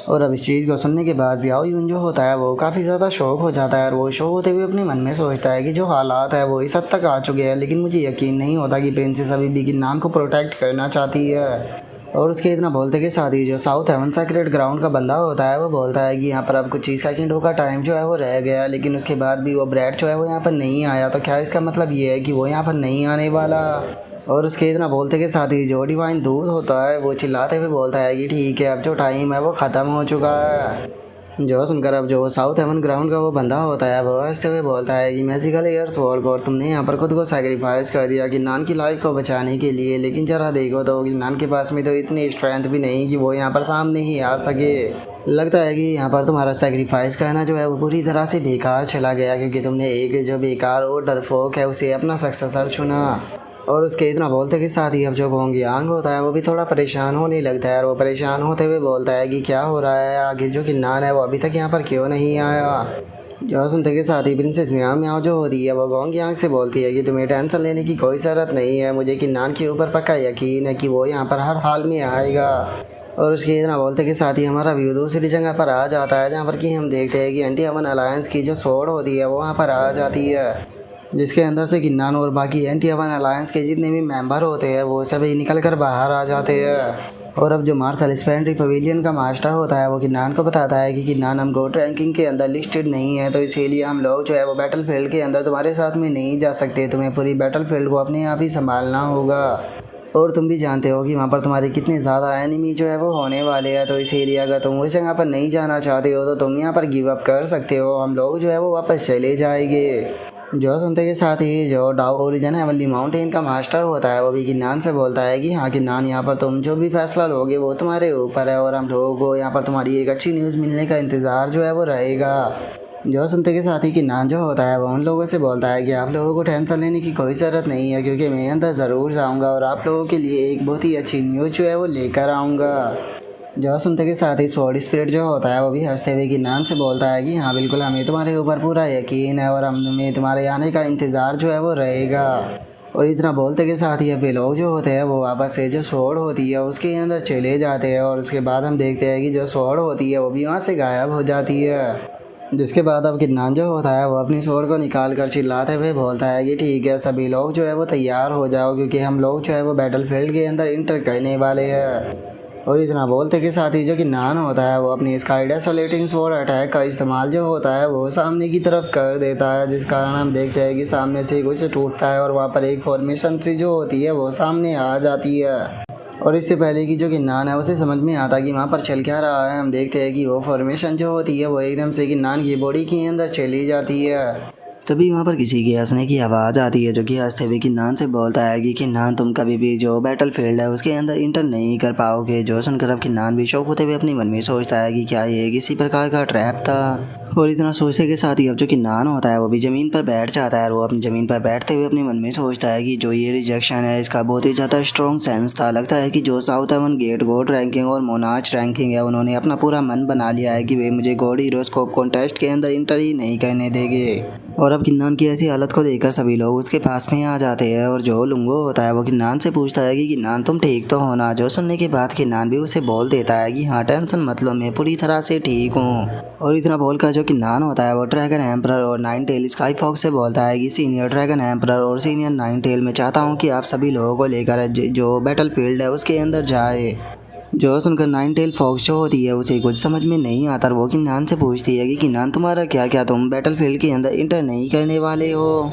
और अब इस चीज़ को सुनने के बाद जियाओ यून जो होता है वो काफ़ी ज़्यादा शौक हो जाता है और वो शौक होते हुए अपने मन में सोचता है कि जो हालात है वो इस हद तक आ चुके हैं, लेकिन मुझे यकीन नहीं होता कि प्रिंसेस अभी भी गिन्नान को प्रोटेक्ट करना चाहती है। और उसके इतना बोलते के साथ ही जो साउथ हेवन सेक्रेट ग्राउंड का बंदा होता है वो बोलता है कि यहाँ पर अब कुछ ही सेकंडों का टाइम जो है वो रह गया, लेकिन उसके बाद भी वो ब्रैड जो है वो यहाँ पर नहीं आया, तो क्या इसका मतलब ये है कि वो यहाँ पर नहीं आने वाला। और उसके इतना बोलते के साथ ही जो डिवाइन दूध होता है वो चिल्लाते हुए बोलता है कि ठीक है अब जो टाइम है वो ख़त्म हो चुका है। जो सुनकर अब जो साउथ हेवन ग्राउंड का वो बंदा होता है वो हंसते हुए बोलता है कि मैजिकल एयर स्वॉर्ड गॉड तुमने यहाँ पर खुद को सैक्रिफाइस कर दिया गिन्नान की लाइफ को बचाने के लिए, लेकिन जरा देखो तो गिन्नान के पास में तो इतनी स्ट्रेंथ भी नहीं कि वो यहाँ पर सामने ही आ सके। लगता है कि यहाँ पर तुम्हारा सैक्रिफाइस करना जो है वो पूरी तरह से बेकार चला गया, क्योंकि तुमने एक जो बेकार और डरपोक है उसे अपना सक्सेसर चुना। और उसके इतना बोलते के साथ ही अब जो गोंग यांग होता है वो भी थोड़ा परेशान होने लगता है और वो परेशान होते हुए बोलता है कि क्या हो रहा है, आगे जो गिन्नान है वो अभी तक यहाँ पर क्यों नहीं आया। जो सुनते के साथ ही प्रिंसेस म्याओ म्याओ जो होती है वो गोंग यांग से बोलती है कि तुम्हें टेंशन लेने की कोई ज़रूरत नहीं है, मुझे गिन्नान के ऊपर पक्का यकीन है कि वो यहाँ पर हर हाल में आएगा। और उसके इतना बोलते के साथ ही हमारा व्यू दूसरी जगह पर आ जाता है जहाँ पर कि हम देखते हैं कि एंटी हेवन अलायंस की जो स्वॉर्ड होती है वो वहाँ पर आ जाती है, जिसके अंदर से गिन्नान और बाकी एंटी हेवन अलायंस के जितने भी मेंबर होते हैं वो सभी निकल कर बाहर आ जाते हैं। और अब जो मार्शल स्पेंट्री पवेलियन का मास्टर होता है वो गिन्नान को बताता है कि गिन्नान हम गोट रैंकिंग के अंदर लिस्टेड नहीं है, तो इसीलिए हम लोग जो है वो बैटल फील्ड के अंदर तुम्हारे साथ में नहीं जा सकते, तुम्हें पूरी बैटल फील्ड को अपने आप ही संभालना होगा। और तुम भी जानते हो कि वहाँ पर तुम्हारे कितने ज़्यादा एनिमी जो है वो होने वाले हैं, तो इसीलिए अगर तुम उस जगह पर नहीं जाना चाहते हो तो तुम यहाँ पर गिव अप कर सकते हो, हम लोग जो है वो वापस चले जाएंगे। जो सुनते के साथ ही जो डाउ ओरिजन हेवनली माउंटेन का मास्टर होता है वो भी गिन्नान से बोलता है कि हाँ गिन्नान यहाँ पर तुम जो भी फैसला लोगे वो तुम्हारे ऊपर है और हम लोगों को यहाँ पर तुम्हारी एक अच्छी न्यूज़ मिलने का इंतज़ार जो है वो रहेगा। जो सुनते के साथ ही गिन्नान जो होता है वो उन लोगों से बोलता है कि आप लोगों को टेंशन लेने की कोई ज़रूरत नहीं है, क्योंकि मैं अंदर ज़रूर जाऊँगा और आप लोगों के लिए एक बहुत ही अच्छी न्यूज़ जो है वो लेकर आऊँगा। जो सुनते के साथ ही स्वॉर्ड स्पिरिट जो होता है वो भी हंसते हुए गिन्नान से बोलता है कि हाँ बिल्कुल हमें तुम्हारे ऊपर पूरा यकीन है और हमें तुम्हारे आने का इंतज़ार जो है वो रहेगा। और इतना बोलते के साथ ही अब लोग जो होते हैं वो वापस से जो स्वॉर्ड होती है उसके अंदर चले जाते हैं और उसके बाद हम देखते हैं कि जो स्वॉर्ड होती है वो भी वहाँ से गायब हो जाती है। जिसके बाद अब गिन्नान जो होता है वो अपनी स्वॉर्ड को निकाल कर चिल्लाते हुए बोलता है कि ठीक है सभी लोग जो है वो तैयार हो जाओ, क्योंकि हम लोग जो है वो बैटल फील्ड के अंदर इंटर करने वाले हैं। और इतना बोलते के साथ ही जो गिन्नान होता है वो अपनी स्काई डेसोलेटिंग स्वॉर्ड अटैक का इस्तेमाल जो होता है वो सामने की तरफ कर देता है, जिस कारण हम देखते हैं कि सामने से कुछ टूटता है और वहाँ पर एक फॉर्मेशन सी जो होती है वो सामने आ जाती है। और इससे पहले कि जो गिन्नान है उसे समझ में आता कि वहाँ पर चल क्या रहा है, हम देखते हैं कि वो फॉर्मेशन जो होती है वो एकदम से गिन्नान की बॉडी के अंदर चली जाती है। तभी वहाँ पर किसी के हंसने की आवाज़ आती है जो कि हंसते हुए गिन्नान से बोलता है कि गिन्नान तुम कभी भी जो बैटल फील्ड है उसके अंदर इंटर नहीं कर पाओगे। जो सुनकर अब गिन्नान भी शौक होते हुए अपने मन में सोचता है कि क्या ये किसी प्रकार का ट्रैप था। और इतना सोचने के साथ ही अब जो गिन्नान होता है वो भी ज़मीन पर बैठ जाता है और वो अपनी ज़मीन पर बैठते हुए अपने मन में सोचता है कि जो ये रिजेक्शन है इसका बहुत ही ज़्यादा स्ट्रॉन्ग सेंस था। लगता है कि जो south heaven gate god ranking और मोनार्च रैंकिंग है उन्होंने अपना पूरा मन बना लिया है कि वे मुझे गॉड हीरोस्कोप कॉन्टेस्ट के अंदर इंटर ही नहीं करने देंगे। और अब गिन्नान की ऐसी हालत को देखकर सभी लोग उसके पास में आ जाते हैं और जो लुंगो होता है वो गिन्नान से पूछता है कि गिन्नान तुम ठीक तो हो ना। जो सुनने के बाद गिन्नान भी उसे बोल देता है कि हाँ टेंशन मत लो मैं पूरी तरह से ठीक हूँ। और इतना बोलकर जो गिन्नान होता है वो ड्रैगन एम्परर और नाइन टेल स्काई फॉक्स से बोलता है कि सीनियर ड्रैगन एम्परर और सीनियर नाइन टेल मैं चाहता हूँ कि आप सभी लोगों को लेकर जो बैटल फील्ड है उसके अंदर जाए। जो सुनकर नाइन टेल फॉक्स जो होती है उसे कुछ समझ में नहीं आता, वो गिन्नान से पूछती है कि गिन्नान तुम्हारा क्या तुम बैटल फील्ड के अंदर इंटर नहीं करने वाले हो।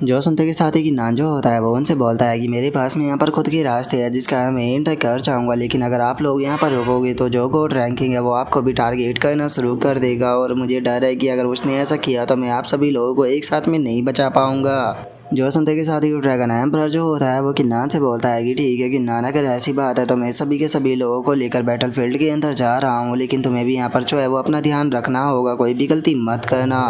जो सुनते के साथ ही गिन्नान जो होता है वो उनसे बोलता है कि मेरे पास में यहाँ पर खुद के रास्ते हैं जिसका मैं इंटर कर चाहूँगा, लेकिन अगर आप लोग यहाँ पर रुकोगे तो जो गॉड रैंकिंग है वो आपको भी टारगेट करना शुरू कर देगा और मुझे डर है कि अगर उसने ऐसा किया तो मैं आप सभी लोगों को एक साथ में नहीं बचा पाऊँगा। जो सुनते के साथ ही ड्रैगन एम्परर जो होता है वो किन्नान से बोलता है कि ठीक है किन्नान, अगर ऐसी बात है तो मैं सभी के सभी लोगों को लेकर बैटलफील्ड के अंदर जा रहा हूँ, लेकिन तुम्हें भी यहाँ पर जो है वो अपना ध्यान रखना होगा, कोई भी गलती मत करना।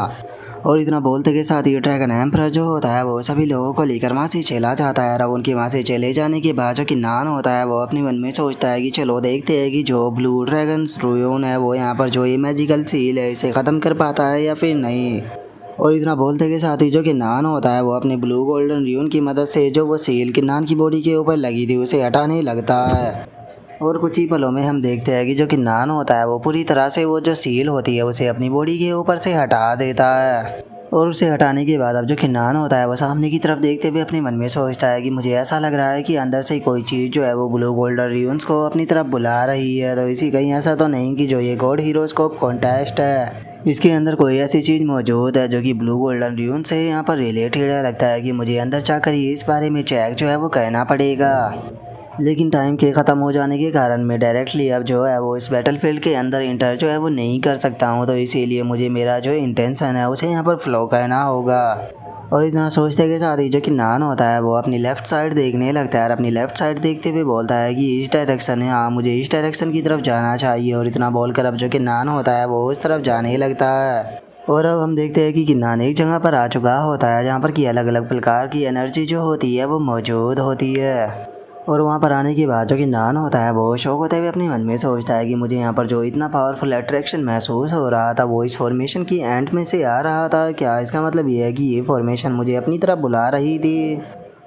और इतना बोलते के साथ ही ड्रैगन एम्परर जो होता है वो सभी लोगों को लेकर वहाँ से चला जाता है। और उनके वहाँ से चले जाने के बाद जो किन्नान होता है वो अपने मन में सोचता है कि चलो देखते हैं कि जो ब्लू ड्रैगन रूयन है वो यहाँ पर जो ये मैजिकल सील है इसे ख़त्म कर पाता है या फिर नहीं। और इतना बोलते के साथ ही जो किन्नान होता है वो अपने ब्लू गोल्डन र्यून की मदद से जो वो सील किन्नान की बॉडी के ऊपर लगी थी उसे हटाने लगता है। और कुछ ही पलों में हम देखते हैं कि जो किन्नान होता है वो पूरी तरह से वो जो सील होती है उसे अपनी बॉडी के ऊपर से हटा देता है। और उसे हटाने के बाद अब जो किन्नान होता है वो सामने की तरफ देखते हुए अपने मन में सोचता है कि मुझे ऐसा लग रहा है कि अंदर से कोई चीज़ जो है वो ब्लू गोल्डन र्यून्स को अपनी तरफ बुला रही है। तो इसी कहीं ऐसा तो नहीं कि जो ये गॉड हीरोस्कोप कॉन्टेस्ट है इसके अंदर कोई ऐसी चीज़ मौजूद है जो कि ब्लू गोल्डन र्यून से यहाँ पर रिलेटेड है। लगता है कि मुझे अंदर जाकर ही इस बारे में चेक जो है वो करना पड़ेगा। लेकिन टाइम के ख़त्म हो जाने के कारण मैं डायरेक्टली अब जो है वो इस बैटलफील्ड के अंदर इंटर जो है वो नहीं कर सकता हूँ, तो इसीलिए मुझे मेरा जो इंटेंशन है उसे यहाँ पर फ्लो करना होगा। और इतना सोचते के साथ ही जो किन्नान होता है वो अपनी लेफ़्ट साइड देखने लगता है और अपनी लेफ़्ट साइड देखते हुए बोलता है कि इस डायरेक्शन है, हाँ मुझे इस डायरेक्शन की तरफ जाना चाहिए। और इतना बोलकर अब जो किन्नान होता है वो उस तरफ जाने लगता है। और अब हम देखते हैं कि किन्नान एक जगह पर आ चुका होता है जहाँ पर कि अलग अलग प्रकार की एनर्जी जो होती है वो मौजूद होती है। और वहाँ पर आने के बाद जो किन्नान होता है वो शौक होते हुए अपने मन में सोचता है कि मुझे यहाँ पर जो इतना पावरफुल अट्रैक्शन महसूस हो रहा था वो इस फॉर्मेशन की एंड में से आ रहा था। क्या इसका मतलब ये है कि ये फॉर्मेशन मुझे अपनी तरफ बुला रही थी?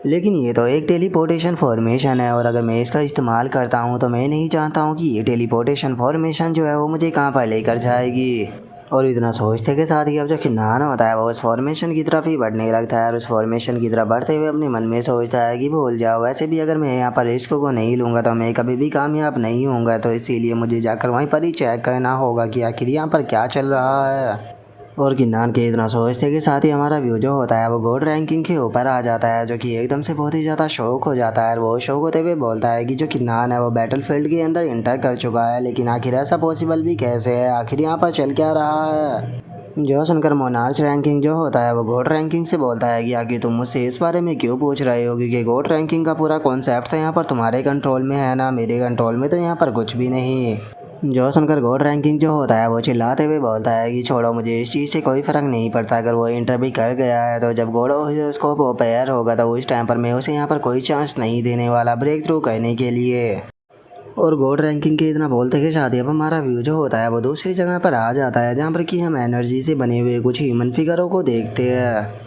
लेकिन ये तो एक टेलीपोर्टेशन फॉर्मेशन है और अगर मैं इसका इस्तेमाल करता हूँ तो मैं नहीं चाहता हूँ कि ये टेलीपोर्टेशन फॉर्मेशन जो है वो मुझे कहाँ पर लेकर जाएगी। और इतना सोचते के साथ ही अब जो किन्नान होता है वो उस फॉर्मेशन की तरफ ही बढ़ने लगता है और उस फॉर्मेशन की तरफ बढ़ते हुए अपने मन में सोचता है कि भूल जाओ, वैसे भी अगर मैं यहाँ पर रिस्क को नहीं लूँगा तो मैं कभी भी कामयाब नहीं होऊंगा, तो इसीलिए मुझे जाकर वहीं पर ही चेक करना होगा कि आखिर यहाँ पर क्या चल रहा है। और किन्नान के इतना सोचते के साथ ही हमारा व्यू जो होता है वो गॉड रैंकिंग के ऊपर आ जाता है, जो कि एकदम से बहुत ही ज़्यादा शौक हो जाता है। और वो शौक होते हुए बोलता है कि जो किन्नान है वो बैटलफील्ड के अंदर इंटर कर चुका है, लेकिन आखिर ऐसा पॉसिबल भी कैसे है, आखिर यहाँ पर चल क्या रहा है। जो सुनकर मोनार्च रैंकिंग जो होता है वो गॉड रैंकिंग से बोलता है कि आगे तुम मुझसे इस बारे में क्यों पूछ रहे हो, कि गॉड रैंकिंग का पूरा कॉन्सेप्ट तो यहाँ पर तुम्हारे कंट्रोल में है ना, मेरे कंट्रोल में तो यहाँ पर कुछ भी नहीं। जो सुनकर गॉड रैंकिंग जो होता है वो चिल्लाते हुए बोलता है कि छोड़ो, मुझे इस चीज़ से कोई फ़र्क नहीं पड़ता, अगर वो इंटर भी कर गया है तो जब गॉड हीरोस्कोप ओपेयर होगा तो उस टाइम पर मैं उसे यहाँ पर कोई चांस नहीं देने वाला ब्रेक थ्रू करने के लिए। और गॉड रैंकिंग के इतना बोलते के साथ ही अब हमारा व्यू जो होता है वो दूसरी जगह पर आ जाता है जहाँ पर कि हम एनर्जी से बने हुए कुछ ह्यूमन फिगरों को देखते हैं।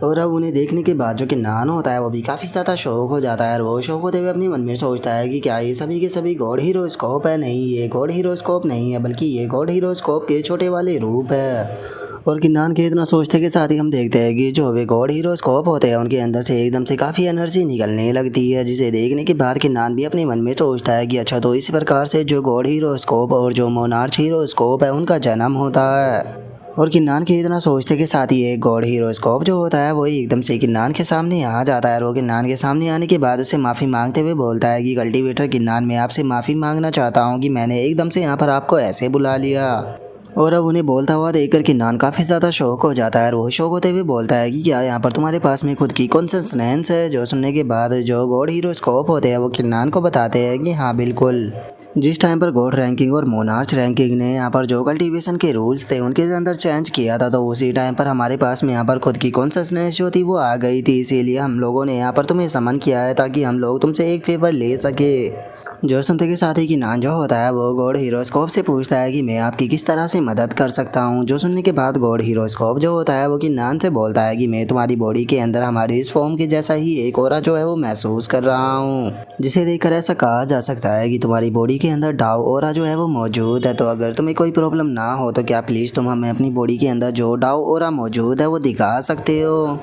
और अब उन्हें देखने के बाद जो किन्नान होता है वो भी काफ़ी ज़्यादा शौक हो जाता है और वो शौक होते हुए अपने मन में सोचता है कि क्या ये सभी के सभी गॉड हीरोस्कोप है? नहीं, ये गॉड हीरोस्कोप नहीं है, बल्कि ये गॉड हीरोस्कोप के छोटे वाले रूप है। और किन्नान के इतना सोचते के साथ ही हम देखते हैं कि जो वे गॉड हीरोस्कोप होते हैं उनके अंदर से एकदम से काफ़ी एनर्जी निकलने लगती है, जिसे देखने के बाद किन्नान भी अपने मन में सोचता है कि अच्छा, तो इस प्रकार से जो गॉड हीरोस्कोप और जो मोनार्च हीरोस्कोप है उनका जन्म होता है। और किन्नान के इतना सोचते के साथ ही एक गॉड हीरोस्कोप जो होता है वो एकदम से किन्नान के सामने आ जाता है। और वो किन्नान के सामने आने के बाद उसे माफ़ी मांगते हुए बोलता है कि कल्टीवेटर किन्नान, मैं आपसे माफ़ी मांगना चाहता हूँ कि मैंने एकदम से यहाँ पर आपको ऐसे बुला लिया। और अब उन्हें बोलता हुआ देखकर किन्नान काफ़ी ज़्यादा शौक हो जाता है और वो शौक होते हुए बोलता है कि क्या यहाँ पर तुम्हारे पास में खुद की कॉन्सिस्टेंस है? जो सुनने के बाद जो गॉड हीरोस्कोप होते हैं वो किन्नान को बताते हैं कि हाँ बिल्कुल। जिस टाइम पर गॉड रैंकिंग और मोनार्च रैंकिंग ने यहाँ पर जो कल्टीवेशन के रूल्स थे उनके अंदर चेंज किया था, तो उसी टाइम पर हमारे पास में यहाँ पर खुद की कॉन्सियसनेस जो थी वो आ गई थी, इसीलिए हम लोगों ने यहाँ पर तुम्हें समन किया है ताकि हम लोग तुमसे एक फेवर ले सके। जो सुनते के साथ ही किन्नान जो होता है वो गॉड हीरोस्कोप से पूछता है कि मैं आपकी किस तरह से मदद कर सकता हूँ। जो सुनने के बाद गॉड हीरोस्कोप जो होता है वो किन्नान से बोलता है कि मैं तुम्हारी बॉडी के अंदर हमारी इस फॉर्म के जैसा ही एक ऑरा जो है वो महसूस कर रहा हूँ, जिसे देखकर ऐसा कहा जा सकता है कि तुम्हारी बॉडी के अंदर डाउ ऑरा जो है वो मौजूद है। तो अगर तुम्हें कोई प्रॉब्लम ना हो तो क्या प्लीज़ तुम हमें अपनी बॉडी के अंदर जो डाउ ऑरा मौजूद है वो दिखा सकते हो।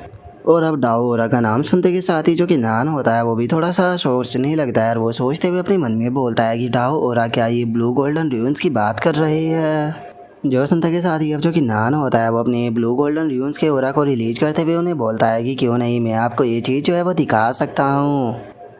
और अब डाउ ओरा का नाम सुनते के साथ ही जो किन्नान होता है वो भी थोड़ा सा सोचने लगता है और वो सोचते हुए अपने मन में बोलता है कि डाउ ओरा, क्या ये ब्लू गोल्डन र्यून्स की बात कर रहे हैं? जो सुनते के साथ ही अब जो किन्नान होता है वो अपने ब्लू गोल्डन र्यून्स के ओरा को रिलीज करते हुए उन्हें बोलता है कि क्यों नहीं, मैं आपको ये चीज़ जो है वो दिखा सकता हूँ।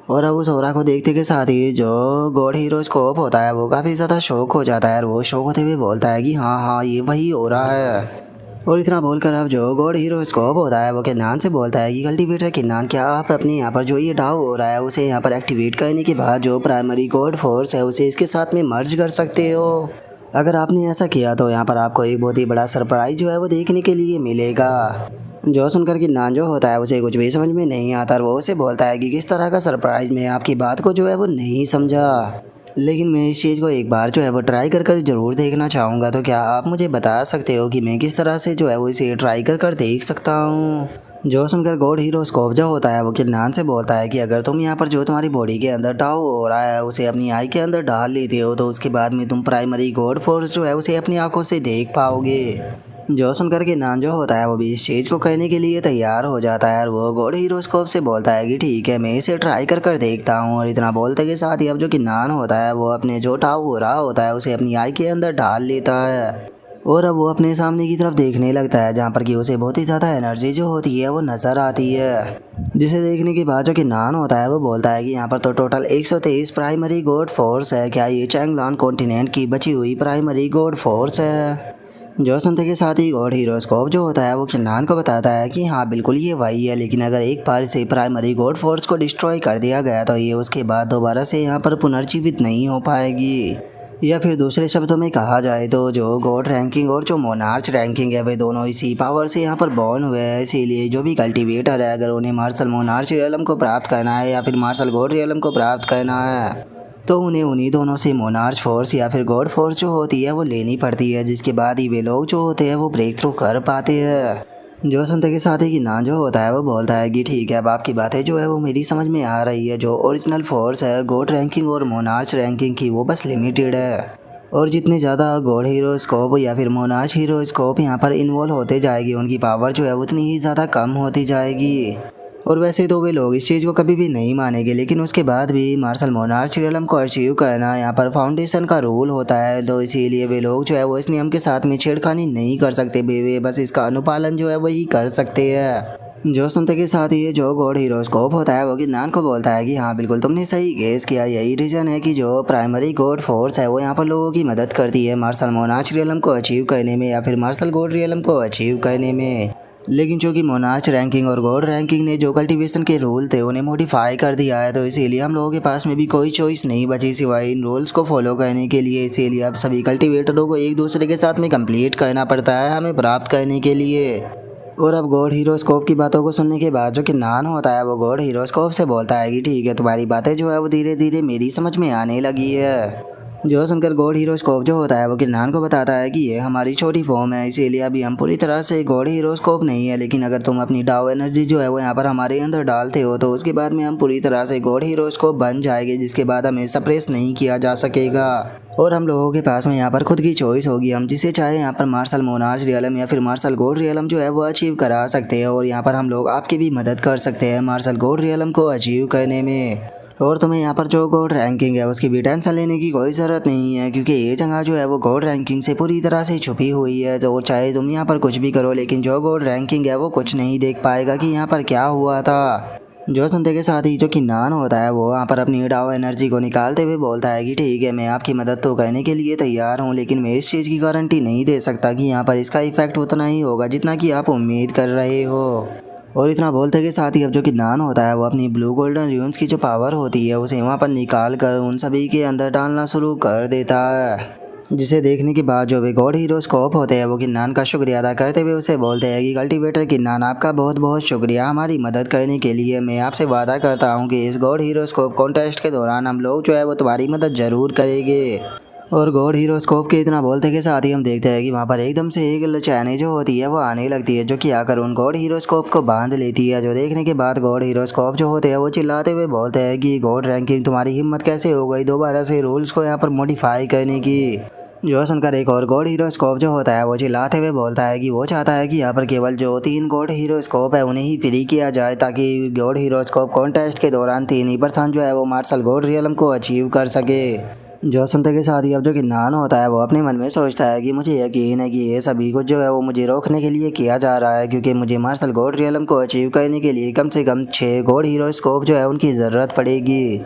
और अब उस ओरा को देखते के साथ ही जो गॉड हीरोस्कोप होता है वो काफ़ी ज़्यादा शौक हो जाता है और वो शौक होते हुए बोलता है कि हाँ हाँ, ये वही ओरा है। और इतना बोलकर अब जो गॉड हीरो स्कोप होता है वो किन्नान से बोलता है कि कल्टीवेटर किन्नान, क्या आप अपने यहाँ पर जो ये डाव हो रहा है उसे यहाँ पर एक्टिवेट करने के बाद जो प्राइमरी गॉड फोर्स है उसे इसके साथ में मर्ज कर सकते हो। अगर आपने ऐसा किया तो यहाँ पर आपको एक बहुत ही बड़ा सरप्राइज जो है वो देखने के लिए मिलेगा। जो सुनकर किन्नान जो होता है उसे कुछ भी समझ में नहीं आता और वो उसे बोलता है कि किस तरह का सरप्राइज, मैं आपकी बात को जो है वो नहीं समझा, लेकिन मैं इस चीज़ को एक बार जो है वो ट्राई कर कर ज़रूर देखना चाहूँगा। तो क्या आप मुझे बता सकते हो कि मैं किस तरह से जो है वो इसे ट्राई कर कर देख सकता हूँ। जो सुनकर गॉड हीरो स्कोप जो होता है वो किन्नान से बोलता है कि अगर तुम यहाँ पर जो तुम्हारी बॉडी के अंदर डाउ हो रहा है उसे अपनी आई के अंदर डाल लेते हो तो उसके बाद में तुम प्राइमरी गॉड फोर्स जो है उसे अपनी आंखों से देख पाओगे। जो सुनकर किन्नान जो होता है वो भी इस चीज़ को करने के लिए तैयार हो जाता है और वो गॉड हीरो स्कोप से बोलता है कि ठीक है, मैं इसे ट्राई कर कर देखता हूँ। और इतना बोलते के साथ ही अब जो किन्नान होता है वो अपने जो डाउ हो रहा होता है उसे अपनी आई के अंदर डाल लेता है और अब वो अपने सामने की तरफ देखने लगता है जहाँ पर कि उसे बहुत ही ज़्यादा एनर्जी जो होती है वो नज़र आती है। जिसे देखने के बाद जो किन्नान होता है वो बोलता है कि यहाँ पर तो टोटल 123 प्राइमरी गॉड फोर्स है, क्या ये चैंगलान कॉन्टिनेंट की बची हुई प्राइमरी गॉड फोर्स है। जो सुनते के साथ ही गॉड हीरो स्कोप जो होता है वो किन्नान को बताता है कि हाँ बिल्कुल ये वही है, लेकिन अगर एक बार से प्राइमरी गॉड फोर्स को डिस्ट्रॉय कर दिया गया तो ये उसके बाद दोबारा से यहाँ पर पुनर्जीवित नहीं हो पाएगी। या फिर दूसरे शब्दों में कहा जाए तो जो गॉड रैंकिंग और जो मोनार्च रैंकिंग है वे दोनों इसी पावर से यहाँ पर बॉर्न हुए हैं। इसीलिए जो भी कल्टीवेटर है अगर उन्हें मार्शल मोनार्च रियलम को प्राप्त करना है या फिर मार्शल गॉड रियलम को प्राप्त करना है तो उन्हें उन्हीं दोनों से मोनार्च फोर्स या फिर गॉड फोर्स जो होती है वो लेनी पड़ती है, जिसके बाद ही वे लोग जो होते हैं वो ब्रेक थ्रू कर पाते हैं। जो सुनते के साथ ही कि ना जो होता है वो बोलता है कि ठीक है, अब आपकी बातें जो है वो मेरी समझ में आ रही है। जो ओरिजिनल फोर्स है गॉड रैंकिंग और मोनार्च रैंकिंग की वो बस लिमिटेड है और जितने ज़्यादा गॉड हीरो स्कोप या फिर मोनार्च हीरो स्कोप यहाँ पर इन्वॉल्व होते जाएगी उनकी पावर जो है उतनी ही ज़्यादा कम होती जाएगी। और वैसे तो वे लोग इस चीज़ को कभी भी नहीं मानेंगे, लेकिन उसके बाद भी मार्शल मोनार्च रियलम को अचीव करना यहाँ पर फाउंडेशन का रूल होता है। तो इसीलिए वे लोग जो है वो इस नियम के साथ में छेड़खानी नहीं कर सकते, वे बस इसका अनुपालन जो है वही कर सकते हैं। जो सुनते के साथ ही जो गॉड हीरो स्कोप होता है वो किन्नान को बोलता है कि हाँ बिल्कुल तुमने सही गेस किया, यही रीज़न है कि जो प्राइमरी गॉड फोर्स है वो यहाँ पर लोगों की मदद करती है मार्शल मोनार्च रियलम को अचीव करने में या फिर मार्शल गॉड रियलम को अचीव करने में। लेकिन चूंकि मोनार्च रैंकिंग और गॉड रैंकिंग ने जो कल्टीवेशन के रूल थे उन्हें मॉडिफाई कर दिया है, तो इसीलिए हम लोगों के पास में भी कोई चॉइस नहीं बची सिवाय इन रूल्स को फॉलो करने के लिए। इसीलिए अब सभी कल्टीवेटरों को एक दूसरे के साथ में कंप्लीट करना पड़ता है हमें प्राप्त करने के लिए। और अब गॉड हीरो स्कोप की बातों को सुनने के बाद जो किन्नान होता है वो गॉड हीरो स्कोप से बोलता है कि ठीक है, तुम्हारी बातें जो है वो धीरे धीरे मेरी समझ में आने लगी है। जो सुनकर गॉड हीरो स्कोप जो होता है वो किन्नान को बताता है कि ये हमारी छोटी फॉर्म है, इसीलिए अभी हम पूरी तरह से गॉड हीरो स्कोप नहीं है, लेकिन अगर तुम अपनी डाउ एनर्जी जो है वो यहाँ पर हमारे अंदर डालते हो तो उसके बाद में हम पूरी तरह से गॉड हीरो स्कोप बन जाएंगे, जिसके बाद हमें सप्रेस नहीं किया जा सकेगा और हम लोगों के पास में यहाँ पर खुद की चॉइस होगी। हम जिसे चाहे यहाँ पर मार्शल मोनार्च रियलम या फिर मार्शल गॉड रियलम जो है वो अचीव करा सकते हैं और यहाँ पर हम लोग आपकी भी मदद कर सकते हैं मार्शल गॉड रियलम को अचीव करने में। और तुम्हें यहाँ पर जो गॉड रैंकिंग है उसकी भी टेंशन लेने की कोई ज़रूरत नहीं है, क्योंकि ये जगह जो है वो गॉड रैंकिंग से पूरी तरह से छुपी हुई है। तो चाहे तुम यहाँ पर कुछ भी करो लेकिन जो गॉड रैंकिंग है वो कुछ नहीं देख पाएगा कि यहाँ पर क्या हुआ था। जो सुनते के साथ ही जो किन्नान होता है वो यहाँ पर अपनी डाउ एनर्जी को निकालते हुए बोलता है कि ठीक है, मैं आपकी मदद तो करने के लिए तैयार हूँ, लेकिन मैं इस चीज़ की गारंटी नहीं दे सकता कि यहाँ पर इसका इफेक्ट उतना ही होगा जितना कि आप उम्मीद कर रहे हो। और इतना बोलते के साथ ही अब जो किन्नान होता है वो अपनी ब्लू गोल्डन र्यून्स की जो पावर होती है उसे वहाँ पर निकाल कर उन सभी के अंदर डालना शुरू कर देता है, जिसे देखने के बाद जो वे गॉड हीरो स्कोप होते हैं वो किन्नान का शुक्रिया अदा करते हुए उसे बोलते हैं कि कल्टीवेटर किन्नान, आपका बहुत बहुत शुक्रिया हमारी मदद करने के लिए। मैं आपसे वादा करता हूँ कि इस गॉड हीरो स्कोप कॉन्टेस्ट के दौरान हम लोग जो है वो तुम्हारी मदद ज़रूर करेंगे। और गॉड हीरो स्कोप के इतना बोलते के साथ ही हम देखते हैं कि वहाँ पर एकदम से एक लचैनी जो होती है वो आने लगती है, जो कि आकर उन गॉड हीरो स्कोप को बांध लेती है। जो देखने के बाद गॉड हीरो स्कोप जो होते हैं वो चिल्लाते हुए बोलते हैं कि गॉड रैंकिंग, तुम्हारी हिम्मत कैसे हो गई दोबारा से रूल्स को यहाँ पर मॉडिफाई करने की। जो सुनकर एक और गॉड हीरो स्कोप जो होता है वो चिल्लाते हुए बोलता है कि वो चाहता है कि यहाँ पर केवल जो 3 गॉड हीरो स्कोप है उन्हें ही फ्री किया जाए, ताकि गॉड हीरो स्कोप कॉन्टेस्ट के दौरान 3 ही पर्सन जो है वो मार्शल गॉड रियलम को अचीव कर सके। जो सुनते के साथ ही अब जो किन्नान होता है वो अपने मन में सोचता है कि मुझे यकीन है कि ये सभी कुछ जो है वो मुझे रोकने के लिए किया जा रहा है, क्योंकि मुझे मार्शल गॉड रियलम को अचीव करने के लिए कम से कम 6 गॉड हीरो स्कोप जो है उनकी ज़रूरत पड़ेगी।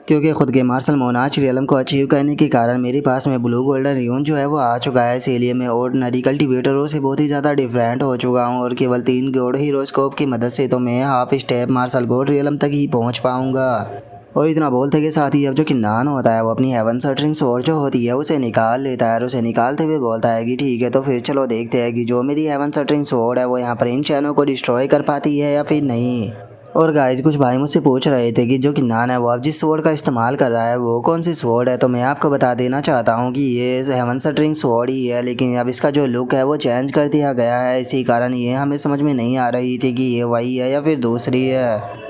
क्योंकि खुद के मार्शल मोनार्च रियलम को अचीव करने के कारण मेरे पास में ब्लू गोल्डन रियून जो है वो आ चुका है। इसीलिए मैं ऑर्डिनरी कल्टीवेटरों से बहुत ही ज़्यादा डिफरेंट हो चुका हूँ और केवल 3 गॉड हीरोस्कोप की मदद से तो मैं half step martial god realm तक ही पहुँच पाऊँगा। और इतना बोलते के साथ ही अब जो किन्नान होता है वो अपनी हेवन शटरिंग स्वॉर्ड जो होती है उसे निकाल लेता है और उसे निकालते हुए बोलता है कि ठीक है, तो फिर चलो देखते हैं कि जो मेरी हेवन शटरिंग स्वॉर्ड है वो यहाँ पर इन चैनों को डिस्ट्रॉय कर पाती है या फिर नहीं। और गाइज कुछ भाई मुझसे पूछ रहे थे कि जो किन्नान है वो अब जिस स्वॉर्ड का इस्तेमाल कर रहा है वो कौन सी स्वॉर्ड है, तो मैं आपको बता देना चाहता हूँ कि ये हेवन शटरिंग स्वॉर्ड ही है, लेकिन अब इसका जो लुक है वो चेंज कर दिया गया है। इसी कारण ये हमें समझ में नहीं आ रही थी कि ये वही है या फिर दूसरी है।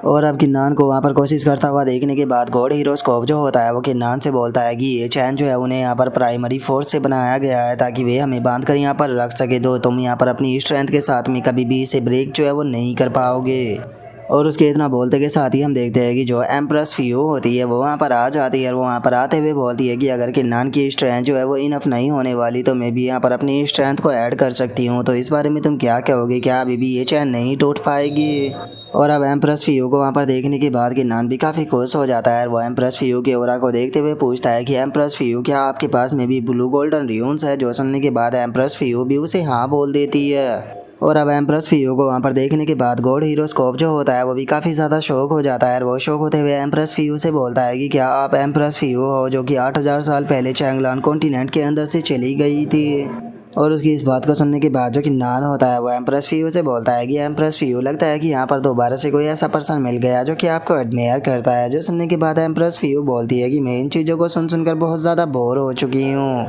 और अब किन्नान को वहाँ पर कोशिश करता हुआ देखने के बाद गॉड हीरोस्कोप जो होता है वो किन्नान से बोलता है कि ये चैन जो है उन्हें यहाँ पर प्राइमरी फोर्स से बनाया गया है ताकि वे हमें बांध कर यहाँ पर रख सके। तो तुम यहाँ पर अपनी स्ट्रेंथ के साथ में कभी भी इसे ब्रेक जो है वो नहीं कर पाओगे। और उसके इतना बोलते के साथ ही हम देखते हैं कि जो एम्प्रेस फियो होती है वो वहाँ पर आ जाती है और वो वहाँ पर आते हुए बोलती है कि अगर किन्नान की स्ट्रेंथ जो है वो इनफ नहीं होने वाली तो मैं भी यहाँ पर अपनी स्ट्रेंथ को ऐड कर सकती हूँ। तो इस बारे में तुम क्या कहोगे, क्या अभी भी ये चैन नहीं टूट पाएगी? और अब एम्प्रेस फियो को वहाँ पर देखने के बाद किन्नान भी काफ़ी खुश हो जाता है। वो एम्प्रेस फियो के ओरा को देखते हुए पूछता है कि एम्प्रेस फियो क्या आपके पास में भी ब्लू गोल्डन रियून्स है? जो सुनने के बाद एम्प्रेस फियो भी उसे हाँ बोल देती है। और अब एम्प्रेस फियो को वहाँ पर देखने के बाद गॉड हीरोस्कोप जो होता है वो भी काफ़ी ज़्यादा शौक हो जाता है और वो शौक होते हुए एम्प्रेस फियो से बोलता है कि क्या आप एम्प्रेस फियो हो जो कि 8000 साल पहले चैंगलान कॉन्टिनेंट के अंदर से चली गई थी? और उसकी इस बात को सुनने के बाद जो किन्नान होता है वो एम्प्रेस फियो से बोलता है कि एम्प्रेस फियो, लगता है कि यहाँ पर दोबारा से कोई ऐसा पर्सन मिल गया जो कि आपको एडमायर करता है। जो सुनने के बाद एम्प्रेस फियो बोलती है कि मैं इन चीज़ों को सुन सुनकर बहुत ज़्यादा बोर हो चुकी हूँ,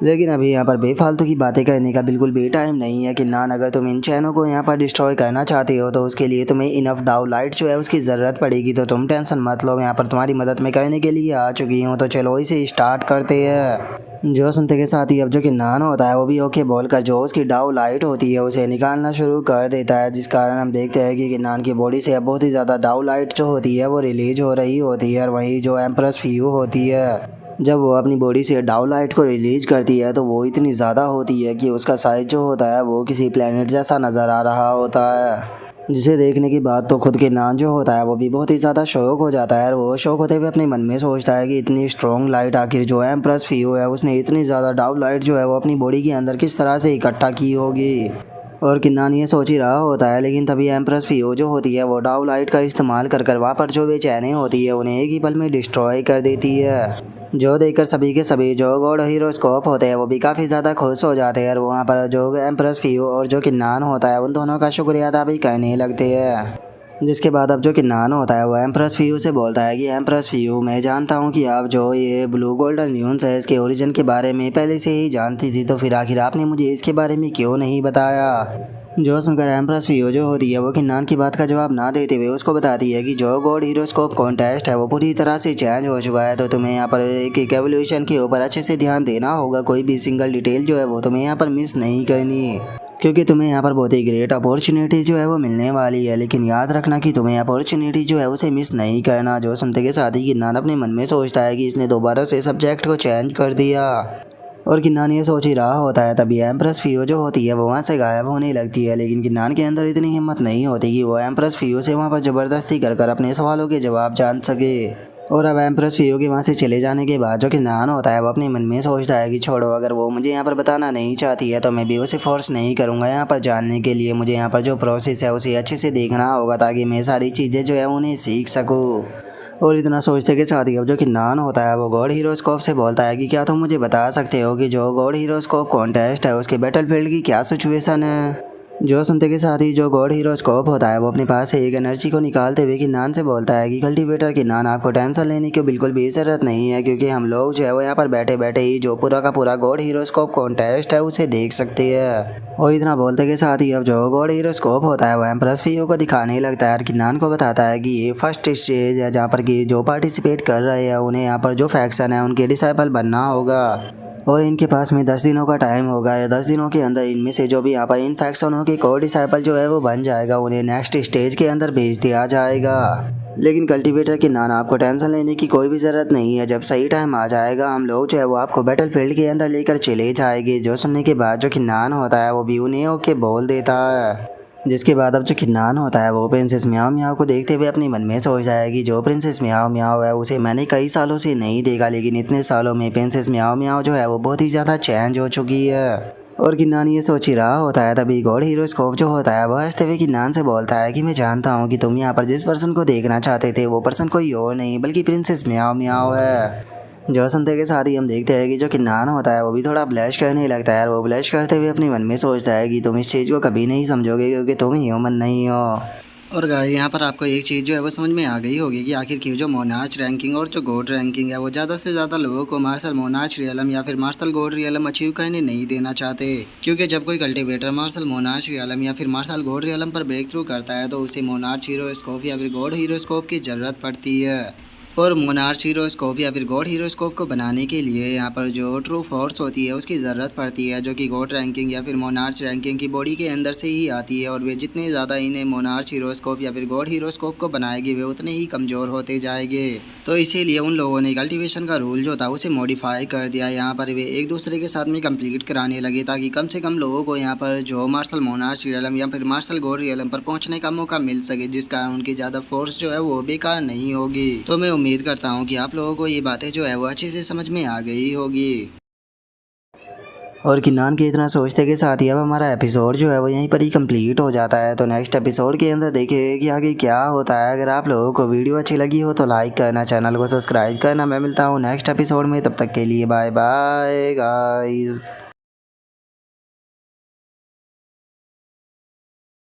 लेकिन अभी यहाँ पर बेफालतू की बातें करने का बिल्कुल भी टाइम नहीं है। किन्नान, अगर तुम इन चैनों को यहाँ पर डिस्ट्रॉय करना चाहते हो तो उसके लिए तुम्हें इनफ डाउ लाइट जो है उसकी ज़रूरत पड़ेगी। तो तुम टेंशन मत लो, यहाँ पर तुम्हारी मदद में करने के लिए आ चुकी हूँ। तो चलो इसे स्टार्ट करते हैं। जो सुनते के साथ ही अब जो किन्नान होता है वो भी ओके बोलकर जो उसकी डाउ लाइट होती है उसे निकालना शुरू कर देता है, जिस कारण हम देखते हैं कि किन्नान की बॉडी से अब बहुत ही ज़्यादा डाउ लाइट जो होती है वो रिलीज हो रही होती है। और वहीं जो एम्प्रेस फियो होती है जब वो अपनी बॉडी से डाउ लाइट को रिलीज करती है तो वो इतनी ज़्यादा होती है कि उसका साइज जो होता है वो किसी प्लेनेट जैसा नज़र आ रहा होता है, जिसे देखने के बाद तो खुद के नान जो होता है वो भी बहुत ही ज़्यादा शौक हो जाता है। और वो शौक होते हुए अपने मन में सोचता है कि इतनी स्ट्रॉन्ग लाइट आखिर जो एम्प्रेस फियो है उसने इतनी ज़्यादा डाउ लाइट जो है वो अपनी बॉडी के अंदर किस तरह से इकट्ठा की होगी। और किन्नान ये सोच ही रहा होता है, लेकिन तभी एम्प्रेस फियो जो होती है वो डाउ लाइट का इस्तेमाल कर वहाँ पर जो वे चैनें होती है उन्हें एक ही पल में डिस्ट्रॉय कर देती है। जो देखकर सभी के सभी जो गॉड हीरोस्कोप होते हैं वो भी काफ़ी ज़्यादा खुश हो जाते हैं और वहाँ पर जो एम्प्रेस फियो और जो किन्नान होता है उन दोनों का शुक्रिया अदा भी करने लगते हैं। जिसके बाद अब जो किन्नान होता है वो एम्प्रेस फियो से बोलता है कि एम्प्रेस फियो, मैं जानता हूँ कि आप जो ये ब्लू गोल्डन न्यून्स है इसके ओरिजिन के बारे में पहले से ही जानती थी, तो फिर आखिर आपने मुझे इसके बारे में क्यों नहीं बताया? जो सुनकर एम्प्रेस फियो जो होती है वो किन्नान की बात का जवाब ना देते हुए उसको बताती है कि जो गॉड हीरोस्कोप कॉन्टेस्ट है वो पूरी तरह से चेंज हो चुका है। तो तुम्हें यहाँ पर एक एवोल्यूशन के ऊपर अच्छे से ध्यान देना होगा, कोई भी सिंगल डिटेल जो है वो तुम्हें यहाँ पर मिस नहीं करनी, क्योंकि तुम्हें यहाँ पर बहुत ही ग्रेट अपॉर्चुनिटी जो है वो मिलने वाली है। लेकिन याद रखना कि तुम्हें अपॉर्चुनिटी जो है उसे मिस नहीं करना। जो सुनते के साथ ही किन्नान अपने मन में सोचता है कि इसने दोबारा से सब्जेक्ट को चेंज कर दिया। और किन्नान ये सोच ही रहा होता है तभी एम्प्रेस फियो जो होती है वो वहाँ से गायब होने लगती है। लेकिन किन्नान के अंदर इतनी हिम्मत नहीं होती कि वो एम्प्रेस फियो से वहाँ पर ज़बरदस्ती कर अपने सवालों के जवाब जान सके। और अब एम्प्रेस फियो के वहाँ से चले जाने के बाद जो किन्नान होता है वो अपने मन में सोचता है कि छोड़ो, अगर वो मुझे यहाँ पर बताना नहीं चाहती है तो मैं भी उसे फोर्स नहीं करूँगा यहाँ पर जानने के लिए। मुझे यहाँ पर जो प्रोसेस है उसे अच्छे से देखना होगा ताकि मैं सारी चीज़ें जो है उन्हें सीख सकूँ। और इतना सोचते के साथ ही अब जो किन्नान होता है वो गॉड हीरोस्कोप से बोलता है कि क्या तुम मुझे बता सकते हो कि जो गॉड हीरोस्कोप कॉन्टेस्ट है उसके बैटलफील्ड की क्या सिचुएशन है? जो सुनते के साथ ही जो गॉड हीरोस्कोप होता है वो अपने पास से एक एनर्जी को निकालते हुए किन्नान से बोलता है कि कल्टीवेटर किन्नान, आपको टेंशन लेने की बिल्कुल भी ज़रूरत नहीं है, क्योंकि हम लोग जो है वो यहाँ पर बैठे बैठे ही जो पूरा का पूरा गॉड हीरोस्कोप कॉन्टेस्ट है उसे देख सकते हैं। और इतना बोलते के साथ ही अब जो गॉड हीरोस्कोप होता है वो एम्प्रेस फियो को दिखाने लगता है और किन्नान को बताता है कि ये फर्स्ट स्टेज है जहाँ पर कि जो पार्टिसिपेट कर रहे हैं उन्हें यहाँ पर जो फैक्शन है उनके डिसाइपल बनना होगा और इनके पास में 10 दिनों का टाइम होगा। या 10 दिनों के अंदर इनमें से जो भी यहाँ पर इन्फेक्शन हो के कोर डिसाइपल जो है वो बन जाएगा उन्हें नेक्स्ट स्टेज के अंदर भेज दिया जाएगा। लेकिन कल्टीवेटर की नाना, आपको टेंशन लेने की कोई भी ज़रूरत नहीं है। जब सही टाइम आ जाएगा हम लोग जो है वो आपको बैटल फील्ड के अंदर लेकर चले जाएंगे। जो सुनने के बाद जो कि नान होता है वो भी उन्हें ओके बोल देता है। जिसके बाद अब जो किन्नान होता है वो प्रिंसेस म्याओ म्याओ को देखते हुए अपने मन में सोचता है कि जो प्रिंसेस म्याओ म्याओ है उसे मैंने कई सालों से नहीं देखा, लेकिन इतने सालों में प्रिंसेस म्याओ म्याओ जो है वो बहुत ही ज़्यादा चेंज हो चुकी है। और किन्नान ये सोच ही रहा होता है, तभी गॉड हीरोस्कोप जो होता है वह हंसते हुए किन्नान से बोलता है कि मैं जानता हूँ कि तुम यहाँ पर जिस पर्सन को देखना चाहते थे वो पर्सन कोई और नहीं बल्कि प्रिंसेस म्याओ म्याओ है। जो सुनते के साथ ही हम देखते हैं कि जो किन्नान होता है वो भी थोड़ा ब्लश करने लगता है और वो ब्लश करते हुए अपने मन में सोचता है कि तुम इस चीज़ को कभी नहीं समझोगे क्योंकि तुम ह्यूमन नहीं हो। और गाइस यहाँ पर आपको एक चीज़ जो है वो समझ में आ गई होगी कि आखिर की जो मोनार्च रैंकिंग और जो गोड रैंकिंग है वो ज़्यादा से ज़्यादा लोगों को मार्शल मोनार्च रियलम या फिर मार्शल गोड रियलम अचीव करने नहीं देना चाहते, क्योंकि जब कोई कल्टिवेटर मार्शल मोनार्च रियलम या फिर मार्शल गोड रियलम पर ब्रेक थ्रू करता है तो उसे मोनार्च हीरोस्कोप या फिर गोड हीरोस्कोप की ज़रूरत पड़ती है। और मोनार्च हीरोस्कोप या फिर गॉड हीरोस्कोप को बनाने के लिए यहाँ पर जो ट्रू फोर्स होती है उसकी ज़रूरत पड़ती है, जो कि गॉड रैंकिंग या फिर मोनार्च रैंकिंग की बॉडी के अंदर से ही आती है। और वे जितने ज़्यादा इन्हें मोनार्च हीरोस्कोप या फिर गॉड हीरोस्कोप को बनाएगी वे उतने ही कमज़ोर होते जाएंगे। तो इसीलिए उन लोगों ने कल्टिवेशन का रूल जो था उसे मॉडिफाई कर दिया। यहाँ पर वे एक दूसरे के साथ में कंप्लीट कराने लगे ताकि कम से कम लोगों को यहाँ पर जो मार्शल मोनार्च रियलम या फिर मार्शल गॉड रियलम पर पहुँचने का मौका मिल सके, जिस कारण उनकी ज़्यादा फोर्स जो है वो बेकार नहीं होगी। तो मैं उम्मीद करता हूँ कि आप लोगों को ये बातें जो है वो अच्छे से समझ में आ गई होगी। और किन्नान की इतना सोचते के साथ ही अब हमारा एपिसोड जो है वो यहीं पर ही कंप्लीट हो जाता है। तो नेक्स्ट एपिसोड के अंदर देखिए कि आगे क्या होता है। अगर आप लोगों को वीडियो अच्छी लगी हो तो लाइक करना, चैनल को सब्सक्राइब करना। मैं मिलता हूँ नेक्स्ट एपिसोड में, तब तक के लिए बाय बाय गाइस।